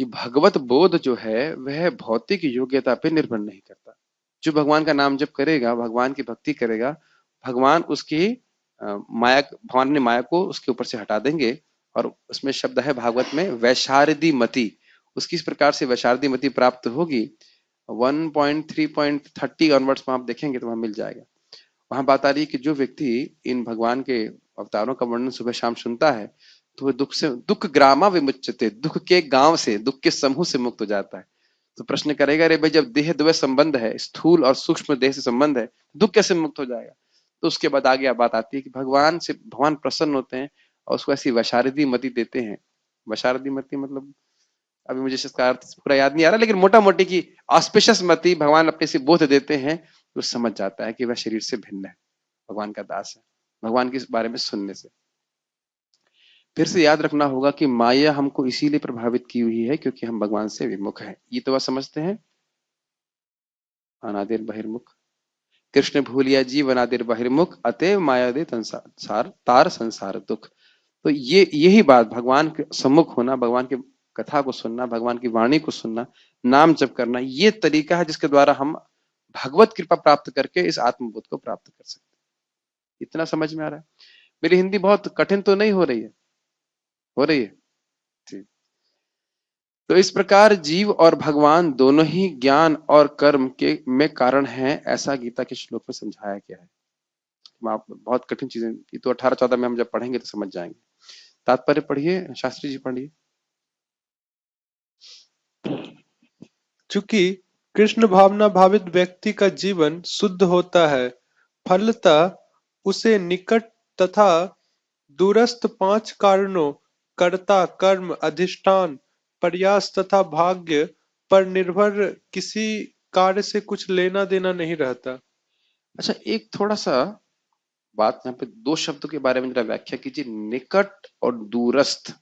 ये भगवत बोध जो है वह भौतिक योग्यता पे निर्भर नहीं करता। जो भगवान का नाम जप करेगा, भगवान की भक्ति करेगा, भगवान उसकी माया, भगवान ने माया को उसके ऊपर से हटा देंगे। और उसमें शब्द है भागवत में वैशारदी मति, उसकी इस प्रकार से वैशारदी मति प्राप्त होगी। 1.3.30 ऑनवर्ड्स में आप देखेंगे तो वहां मिल जाएगा। वहां बात आ रही है कि जो व्यक्ति इन भगवान के अवतारों का वर्णन सुबह शाम सुनता है, तो वह दुख ग्रामा विमुच्यते, दुख के गांव से, दुख के समूह से मुक्त हो जाता है। तो प्रश्न करेगा, अरे भाई जब देह द्वय संबंध है, स्थूल और सूक्ष्म देह से संबंध है, दुख कैसे मुक्त हो जाएगा? तो उसके बाद आगे बात आती है कि भगवान से, भगवान प्रसन्न होते हैं और उसको ऐसी वशारदी मति देते हैं। वशारदी मति मतलब अभी मुझे इसका अर्थ पूरा याद नहीं आ रहा, लेकिन मोटा मोटी की ऑस्पिशियस मति भगवान अपने से बोध देते हैं, तो समझ जाता है कि वह शरीर से भिन्न है, भगवान का दास है, भगवान के बारे में सुनने से। फिर से याद रखना होगा कि माया हमको इसीलिए प्रभावित की हुई है क्योंकि हम भगवान से विमुख हैं। ये तो आप समझते हैं, अनादिर बहिर्मुख। कृष्ण भूलिया जीव अनादिर बहिर्मुख, अतएव माया दे संसार तार संसार दुख। तो ये यही बात, भगवान के सम्मुख होना, भगवान की कथा को सुनना, भगवान की वाणी को सुनना, नाम जप करना, ये तरीका है जिसके द्वारा हम भगवत कृपा प्राप्त करके इस आत्मबोध को प्राप्त कर सकते हैं। इतना समझ में आ रहा है? मेरी हिंदी बहुत कठिन तो नहीं हो रही है? हो रही है? ठीक। तो इस प्रकार जीव और भगवान दोनों ही ज्ञान और कर्म के में कारण हैं, ऐसा गीता के श्लोक में समझाया गया है। आप बहुत कठिन चीजें, ये तो 18-14 में हम जब पढ़ेंगे तो समझ जाएंगे। तात्पर्य पढ़िए, शास्त्री जी पढ़िए। चूंकि कृष्ण भावना भावित व्यक्ति का जीवन शुद्ध होता है, फलतः उसे निकट तथा दूरस्थ 5 कारणों कर्ता, कर्म, अधिष्ठान, प्रयास तथा भाग्य पर निर्भर किसी कार्य से कुछ लेना देना नहीं रहता। अच्छा, एक थोड़ा सा बात यहाँ पे, दो शब्दों के बारे में जरा व्याख्या कीजिए, निकट और दूरस्थ।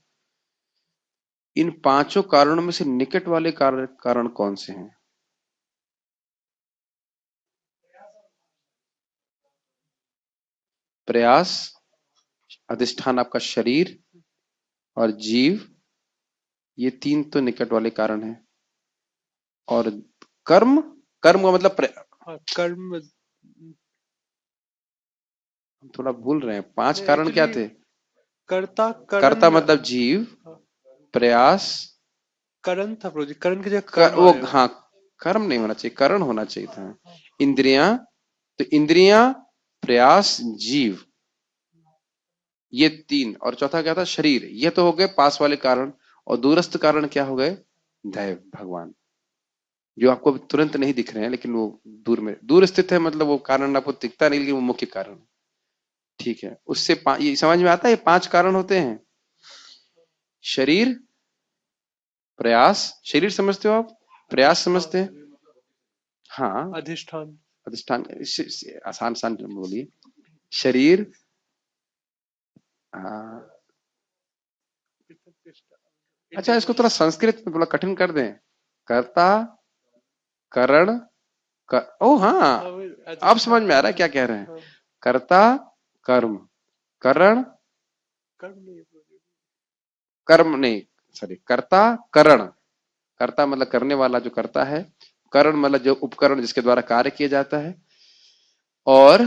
इन पांचों कारणों में से निकट वाले कारण कौन से हैं? प्रयास, अधिष्ठान आपका शरीर, और जीव, ये तीन तो निकट वाले कारण हैं। और कर्म, कर्म का मतलब हाँ, कर्म हम थोड़ा भूल रहे हैं, पांच नहीं, कारण क्या एक्चुअली थे? कर्ता कर्ता करण। मतलब जीव, हाँ, प्रयास, करण था प्रभु जी, करण की जगह कर्म वो आएगा। हाँ, कर्म नहीं होना चाहिए, करण होना चाहिए था। इंद्रियां, तो इंद्रियां, प्रयास, जीव, ये तीन, और चौथा क्या था? शरीर। ये तो हो गए पास वाले कारण। और दूरस्थ कारण क्या हो गए? दैव, भगवान, जो आपको अभी तुरंत नहीं दिख रहे हैं, लेकिन वो दूर में, दूर स्थित है, मतलब वो कारण आपको दिखता नहीं, लेकिन वो मुख्य कारण है। ठीक है, उससे ये समझ में आता है, ये पांच कारण होते हैं। शरीर, प्रयास, शरीर समझते हो आप? प्रयास समझते हैं? हाँ, अधिष्ठान। अधिष्ठान, आसान आसान बोलिए। शरीर, हाँ, अच्छा, इसको थोड़ा संस्कृत में थोड़ा कठिन कर दें। कर्ता, करण, ओ हाँ, अब समझ में आ रहा है क्या कह रहे हैं। कर्ता, कर्म, करण, कर्म नहीं है प्रभु जी। कर्म नहीं, सॉरी, कर्ता, करण। कर्ता मतलब करने वाला जो करता है, करण मतलब जो उपकरण जिसके द्वारा कार्य किया जाता है, और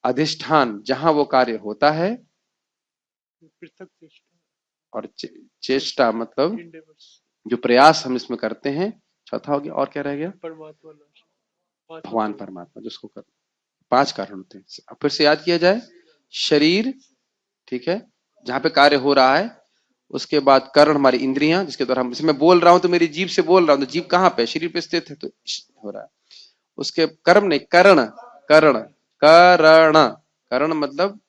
अधिष्ठान जहां वो कार्य होता है, पृथक चेष्टा, और चेष्टा मतलब endeavors, जो प्रयास हम इसमें करते हैं। चौथा हो गया, और क्या रह गया? परमात्मा नाश, पांचों भगवान प्रभु। परमात्मा जिसको कर, पांच कारण होते हैं। अब फिर से याद किया जाए। शरीर, ठीक है, जहां पे कार्य हो रहा है। उसके बाद कर्ण, हमारी इंद्रियां, जिसके द्वारा हम, मैं बोल रहा हूं तो मेरी जीभ से बोल रहा हूं, तो जीभ कहां पे? शरीर पे स्थित है, तो हो रहा है। उसके कर्म नहीं, करण, करण, करण, करण मतलब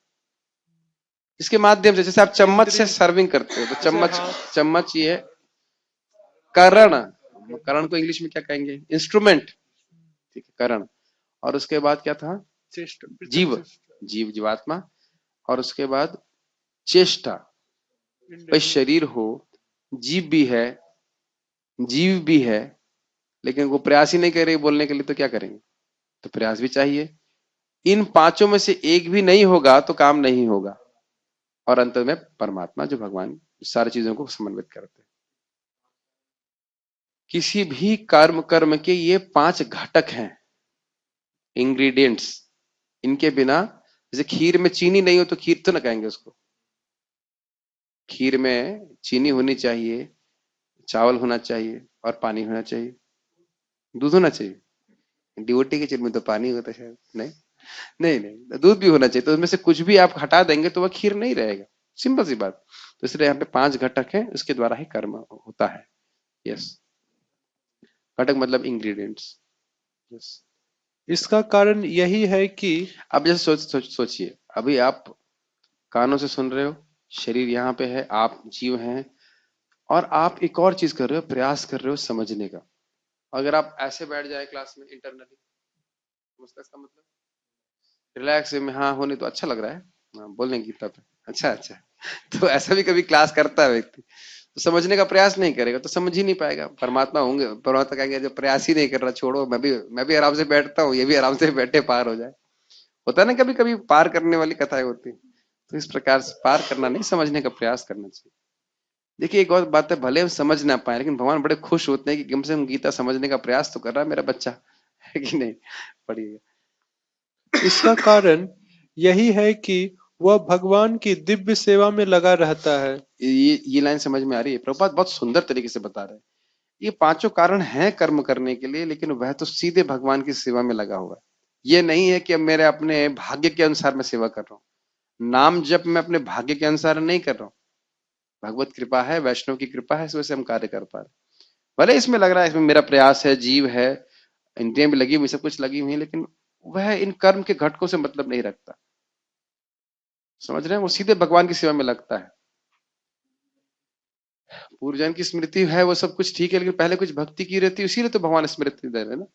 इसके माध्यम से, जैसे आप चम्मच से इंद्रिय, सर्विंग करते हो, तो जैसे चम्मच, हाथ, चम्मच ये है करण। करण को इंग्लिश में क्या कहेंगे? इंस्ट्रूमेंट। ठीक है, करण। और उसके बाद क्या था? चेष्टा, पृथक जीव, चेष्टा, जीव जीवात्मा। और उसके बाद चेष्टा। भाई endeavors, शरीर हो, जीव भी है, जीव भी है, लेकिन वो प्रयास ही नहीं कर रही बोलने के लिए, तो क्या करेंगे? तो प्रयास भी चाहिए। इन पांचों में से एक भी नहीं होगा तो काम नहीं होगा। और अंत में परमात्मा, जो भगवान सारी चीजों को समन्वित करते हैं। किसी भी कर्म के ये पांच घटक हैं, इंग्रेडिएंट्स। इनके बिना, जैसे खीर में चीनी नहीं हो तो खीर तो ना कहेंगे उसको। खीर में चीनी होनी चाहिए, चावल होना चाहिए, और पानी होना चाहिए, दूध होना चाहिए। डिवोटी की खीर में तो पानी होता है शायद, नहीं? नहीं नहीं, दूध भी होना चाहिए। तो उसमें से कुछ भी आप हटा देंगे तो वह खीर नहीं रहेगा। सिंपल सी बात। तो इसलिए यहाँ पे पांच घटक है, उसके द्वारा ही कर्म होता है। यस, घटक मतलब इंग्रेडिएंट्स। यस। इसका कारण यही है कि अब जैसे सोचिए, अभी आप कानों से सुन रहे हो, शरीर यहाँ पे है, आप जीव हैं, और आप एक और चीज कर रहे हो, प्रयास कर रहे हो समझने का। अगर आप ऐसे बैठ जाए क्लास में इंटरनली, समझते इसका मतलब, रिलैक्स में, हाँ होने तो अच्छा लग रहा है, हाँ बोलने गीता पे, अच्छा अच्छा। तो ऐसा भी कभी क्लास करता है व्यक्ति, तो समझने का प्रयास नहीं करेगा तो समझ ही नहीं पाएगा। परमात्मा होंगे, परमात्मा कहेंगे जो प्रयास ही नहीं कर रहा, छोड़ो, मैं भी आराम से बैठता हूँ, ये भी आराम से बैठे पार हो जाए। होता है ना, कभी कभी पार करने वाली कथाएं होती हैं। तो इस प्रकार से पार करना नहीं, समझने का प्रयास करना चाहिए। देखिए, एक और बात है, भले हम समझ ना पाए, लेकिन भगवान बड़े खुश होते हैं कि कम से कम गीता समझने का प्रयास तो कर रहा है मेरा बच्चा, है कि नहीं? पढ़िए। इसका कारण यही है कि वह भगवान की दिव्य सेवा में लगा रहता है। ये लाइन समझ में आ रही है? प्रभुपाद बहुत सुंदर तरीके से बता रहे हैं। ये पांचों कारण हैं कर्म करने के लिए, लेकिन वह तो सीधे भगवान की सेवा में लगा हुआ है। ये नहीं है कि अब मेरे अपने भाग्य के अनुसार मैं सेवा कर रहा हूँ। नाम जप मैं अपने भाग्य के अनुसार नहीं कर रहा हूँ। भगवत कृपा है, वैष्णव की कृपा है, इस वजह से हम कार्य कर पा रहे हैं। भले इसमें लग रहा है, इसमें मेरा प्रयास है, जीव है, इंद्रियां भी लगी हुई, सब कुछ लगी हुई है, लेकिन वह इन कर्म के घटकों से मतलब नहीं रखता। समझ रहे हैं? वो सीधे भगवान की सेवा में लगता है। पूर्वजन्म की स्मृति है, वो सब कुछ ठीक है, लेकिन पहले कुछ भक्ति की रहती है, इसीलिए तो भगवान स्मृति दे रहे हैं ना।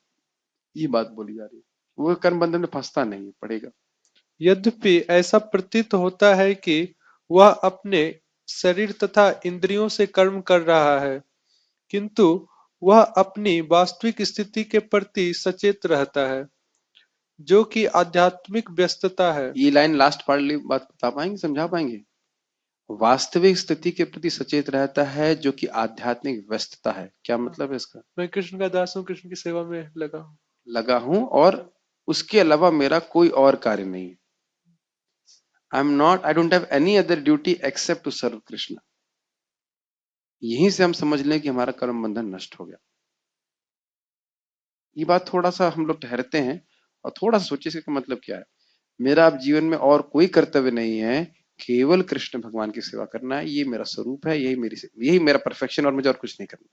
ये बात बोली जा रही है। वो कर्म बंधन में फंसता नहीं है, पड़ेगा। यद्यपि ऐसा प्रतीत होता है कि वह अपने शरीर तथा इंद्रियों से कर्म कर रहा है, किंतु वह अपनी वास्तविक स्थिति के प्रति सचेत रहता है, जो कि आध्यात्मिक व्यस्तता है। ये लाइन लास्ट वाली बात बता पाएंगे, समझा पाएंगे? वास्तविक स्थिति के प्रति सचेत रहता है, जो कि आध्यात्मिक व्यस्तता है। क्या मतलब है इसका? मैं कृष्ण का दास हूँ, कृष्ण की सेवा में लगा हूं और उसके अलावा मेरा कोई और कार्य नहीं है। I don't have any other duty except to serve Krishna. यहीं से हम समझ लें कि हमारा कर्म बंधन नष्ट हो गया। ये बात थोड़ा सा हम लोग ठहरते हैं और थोड़ा सा सोचिए इसका मतलब क्या है। मेरा अब जीवन में और कोई कर्तव्य नहीं है, केवल कृष्ण भगवान की सेवा करना है। ये मेरा स्वरूप है, यही मेरा परफेक्शन, और मुझे और कुछ नहीं करना।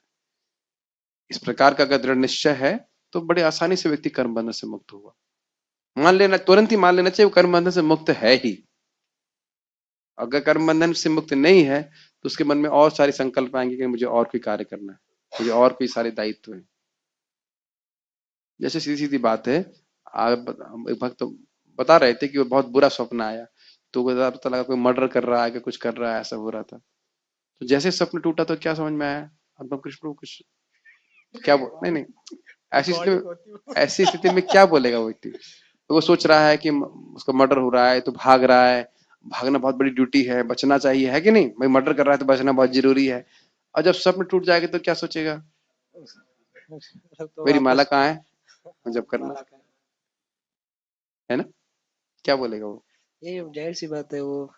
इस प्रकार का अगर दृढ़ निश्चय है तो बड़े आसानी से व्यक्ति कर्म बंधन से मुक्त होगा। मान लेना, तुरंत ही मान लेना चाहिए वो कर्म बंधन से मुक्त है ही। अगर कर्म बंधन से मुक्त नहीं है तो उसके मन में और सारे संकल्प आएंगे कि मुझे और कोई कार्य करना है, मुझे और कोई सारे दायित्व है। जैसे सीधी सीधी बात है, एक भक्त तो बता रहे थे कि वो बहुत बुरा स्वप्न आया, तो पता लगा कोई मर्डर कर रहा है कि कुछ कर रहा है, ऐसा हो रहा था। तो जैसे स्वप्न टूटा तो क्या समझ में आया, अनुपम कृष्ण को कुछ क्या नहीं नहीं, ऐसी स्थिति में क्या बोलेगा वो व्यक्ति? तो वो सोच रहा है कि उसका मर्डर हो रहा है तो भाग रहा है, भागना बहुत बड़ी ड्यूटी है, बचना चाहिए, है कि नहीं भाई? मर्डर कर रहा है तो बचना बहुत जरूरी है। और जब स्वप्न टूट जाएगा तो क्या सोचेगा? मेरी माला कहाँ है जब करना है ना? क्या बोलेगा वो? ये जाहिर सी बात है, वो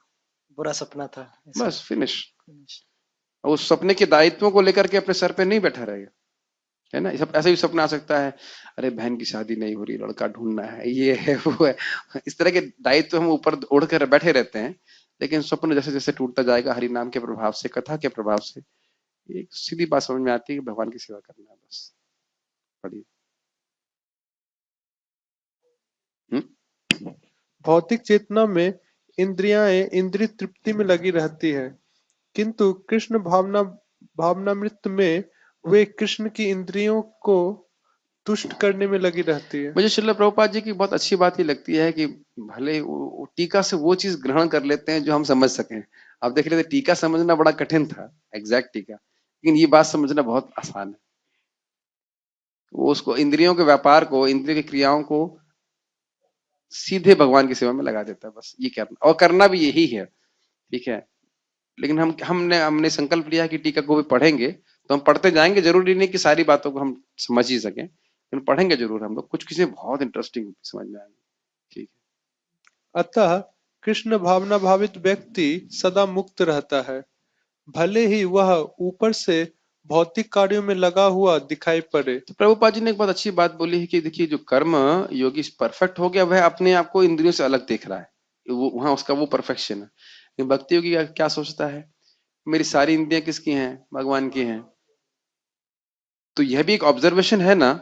बुरा सपना था, बस फिनिश। उस सपने के दायित्वों को लेकर के अपने सर पे नहीं बैठा रहेगा, है ना? सब ऐसा भी सपना आ सकता है, अरे बहन की शादी नहीं हो रही, लड़का ढूंढना है, ये है वो है। इस तरह के दायित्व हम ऊपर ओढ़ कर बैठे रहते हैं, लेकिन स्वप्न जैसे जैसे टूटता जाएगा हरि नाम के प्रभाव से, कथा के प्रभाव से, एक सीधी बात समझ में आती है कि भगवान की सेवा करना है बस। पढ़िए। भौतिक चेतना में इंद्रियाएं इंद्रिय तृप्ति में लगी रहती है, किंतु कृष्ण भावनामृत में वे कृष्ण की इंद्रियों को तुष्ट करने में लगी रहती है। मुझे श्रील प्रभुपाद जी की बहुत अच्छी बात ये लगती है कि भले वो टीका से वो चीज ग्रहण कर लेते हैं जो हम समझ सकें। आप देख रहे थे, टीका समझना बड़ा कठिन था, एग्जैक्ट टीका, लेकिन ये बात समझना बहुत आसान है। वो उसको, इंद्रियों के व्यापार को, इंद्रिय की क्रियाओं को सीधे भगवान की सेवा में लगा देता है, बस ये करना, और करना भी यही है, ठीक है। लेकिन हमने संकल्प लिया कि टीका को भी पढ़ेंगे, तो हम पढ़ते जाएंगे, जरूरी नहीं कि सारी बातों को हम समझ ही सकें, लेकिन पढ़ेंगे जरूर हम लोग, कुछ किसी बहुत इंटरेस्टिंग समझ में आएंगे, ठीक है। अतः कृष्ण भावना भावित व्यक्ति सदा मुक्त रहता है, भले ही वह ऊपर से भौतिक कार्यों में लगा हुआ दिखाई पड़े। तो प्रभुपाद जी ने एक बहुत अच्छी बात बोली है कि देखिए, जो कर्म योगी परफेक्ट हो गया, वह अपने आप को इंद्रियों से अलग देख रहा है, वो वहां उसका वो परफेक्शन है। लेकिन भक्ति योगी क्या सोचता है, मेरी सारी इंद्रियां किसकी हैं? भगवान की हैं। तो यह भी एक ऑब्जर्वेशन है ना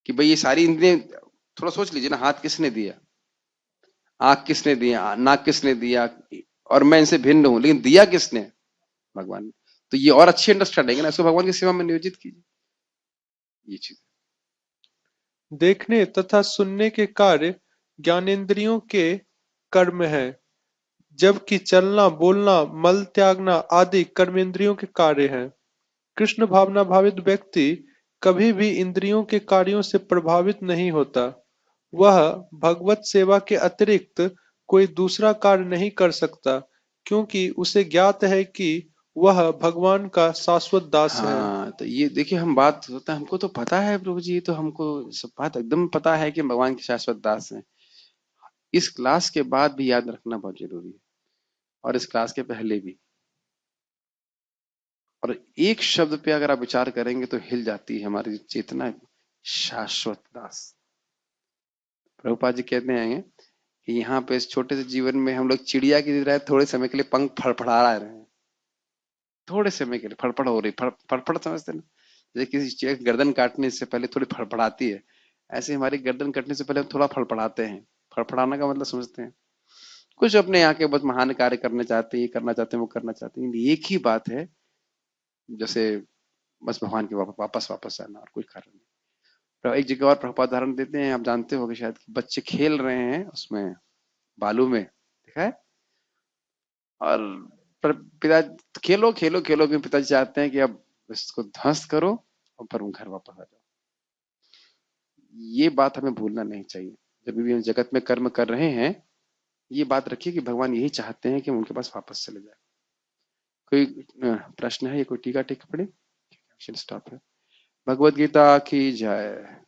कि भाई ये सारी इंद्रियां, थोड़ा सोच लीजिए ना, हाथ किसने दिया, आंख किसने दिया, नाक किसने दिया, और मैं इनसे भिन्न हूं, लेकिन दिया किसने? भगवान ने। तो ये और अच्छी अंडरस्टैंडिंग है ना, इसको भगवान की सेवा में नियोजित कीजिए, ये चीज। देखने तथा सुनने के कार्य ज्ञानेंद्रियों के कर्म है, जबकि चलना, बोलना, मल त्यागना आदि कर्मेंद्रियों के कार्य हैं। कृष्ण भावना भावित व्यक्ति कभी भी इंद्रियों के कार्यों से प्रभावित नहीं होता। वह भगवत सेवा के अतिरिक्त कोई दूसरा कार्य नहीं कर सकता, क्योंकि उसे ज्ञात है कि वह भगवान का शाश्वत दास है। हाँ, तो ये देखिए, हम बात होता है, हमको तो पता है प्रभु जी, तो हमको सब बात एकदम पता है कि भगवान के शाश्वत दास हैं। इस क्लास के बाद भी याद रखना बहुत जरूरी है, और इस क्लास के पहले भी। और एक शब्द पे अगर आप विचार करेंगे तो हिल जाती है हमारी चेतना, शाश्वत दास। प्रभुपाद जी कहते हैं कि यहाँ पे इस छोटे से जीवन में हम लोग चिड़िया की तरह थोड़े समय के लिए पंख फड़फड़ा रहे हैं, थोड़े समय के लिए फड़फड़ हो रही, फड़फड़ समझते ना, जैसे किसी चिड़िया की गर्दन काटने से पहले थोड़ी फड़फड़ाती है, ऐसे हमारी गर्दन कटने से पहले हम थोड़ा फड़फड़ाते हैं। फड़फड़ाना का मतलब समझते हैं? कुछ अपने यहाँ के बस महान कार्य करना चाहते हैं, ये करना चाहते हैं, वो करना चाहते हैं। एक ही बात है, जैसे बस भगवान के वापस वापस आना, और कोई कारण नहीं। तो एक जगह और प्रभुपाद उदाहरण देते हैं, आप जानते होंगे शायद, कि बच्चे खेल रहे हैं उसमें बालू में, देखा है, और पिता खेलो खेलो खेलो के पिताजी चाहते हैं कि अब इसको ध्वस्त करो और फिर घर वापस आ जाओ। ये बात हमें भूलना नहीं चाहिए। जब भी हम जगत में कर्म कर रहे हैं, ये बात रखिए कि भगवान यही चाहते हैं कि हम उनके पास वापस चले जाए। कोई प्रश्न है या कोई टीका टिप्पणी? स्टॉप है। भगवत गीता की जय।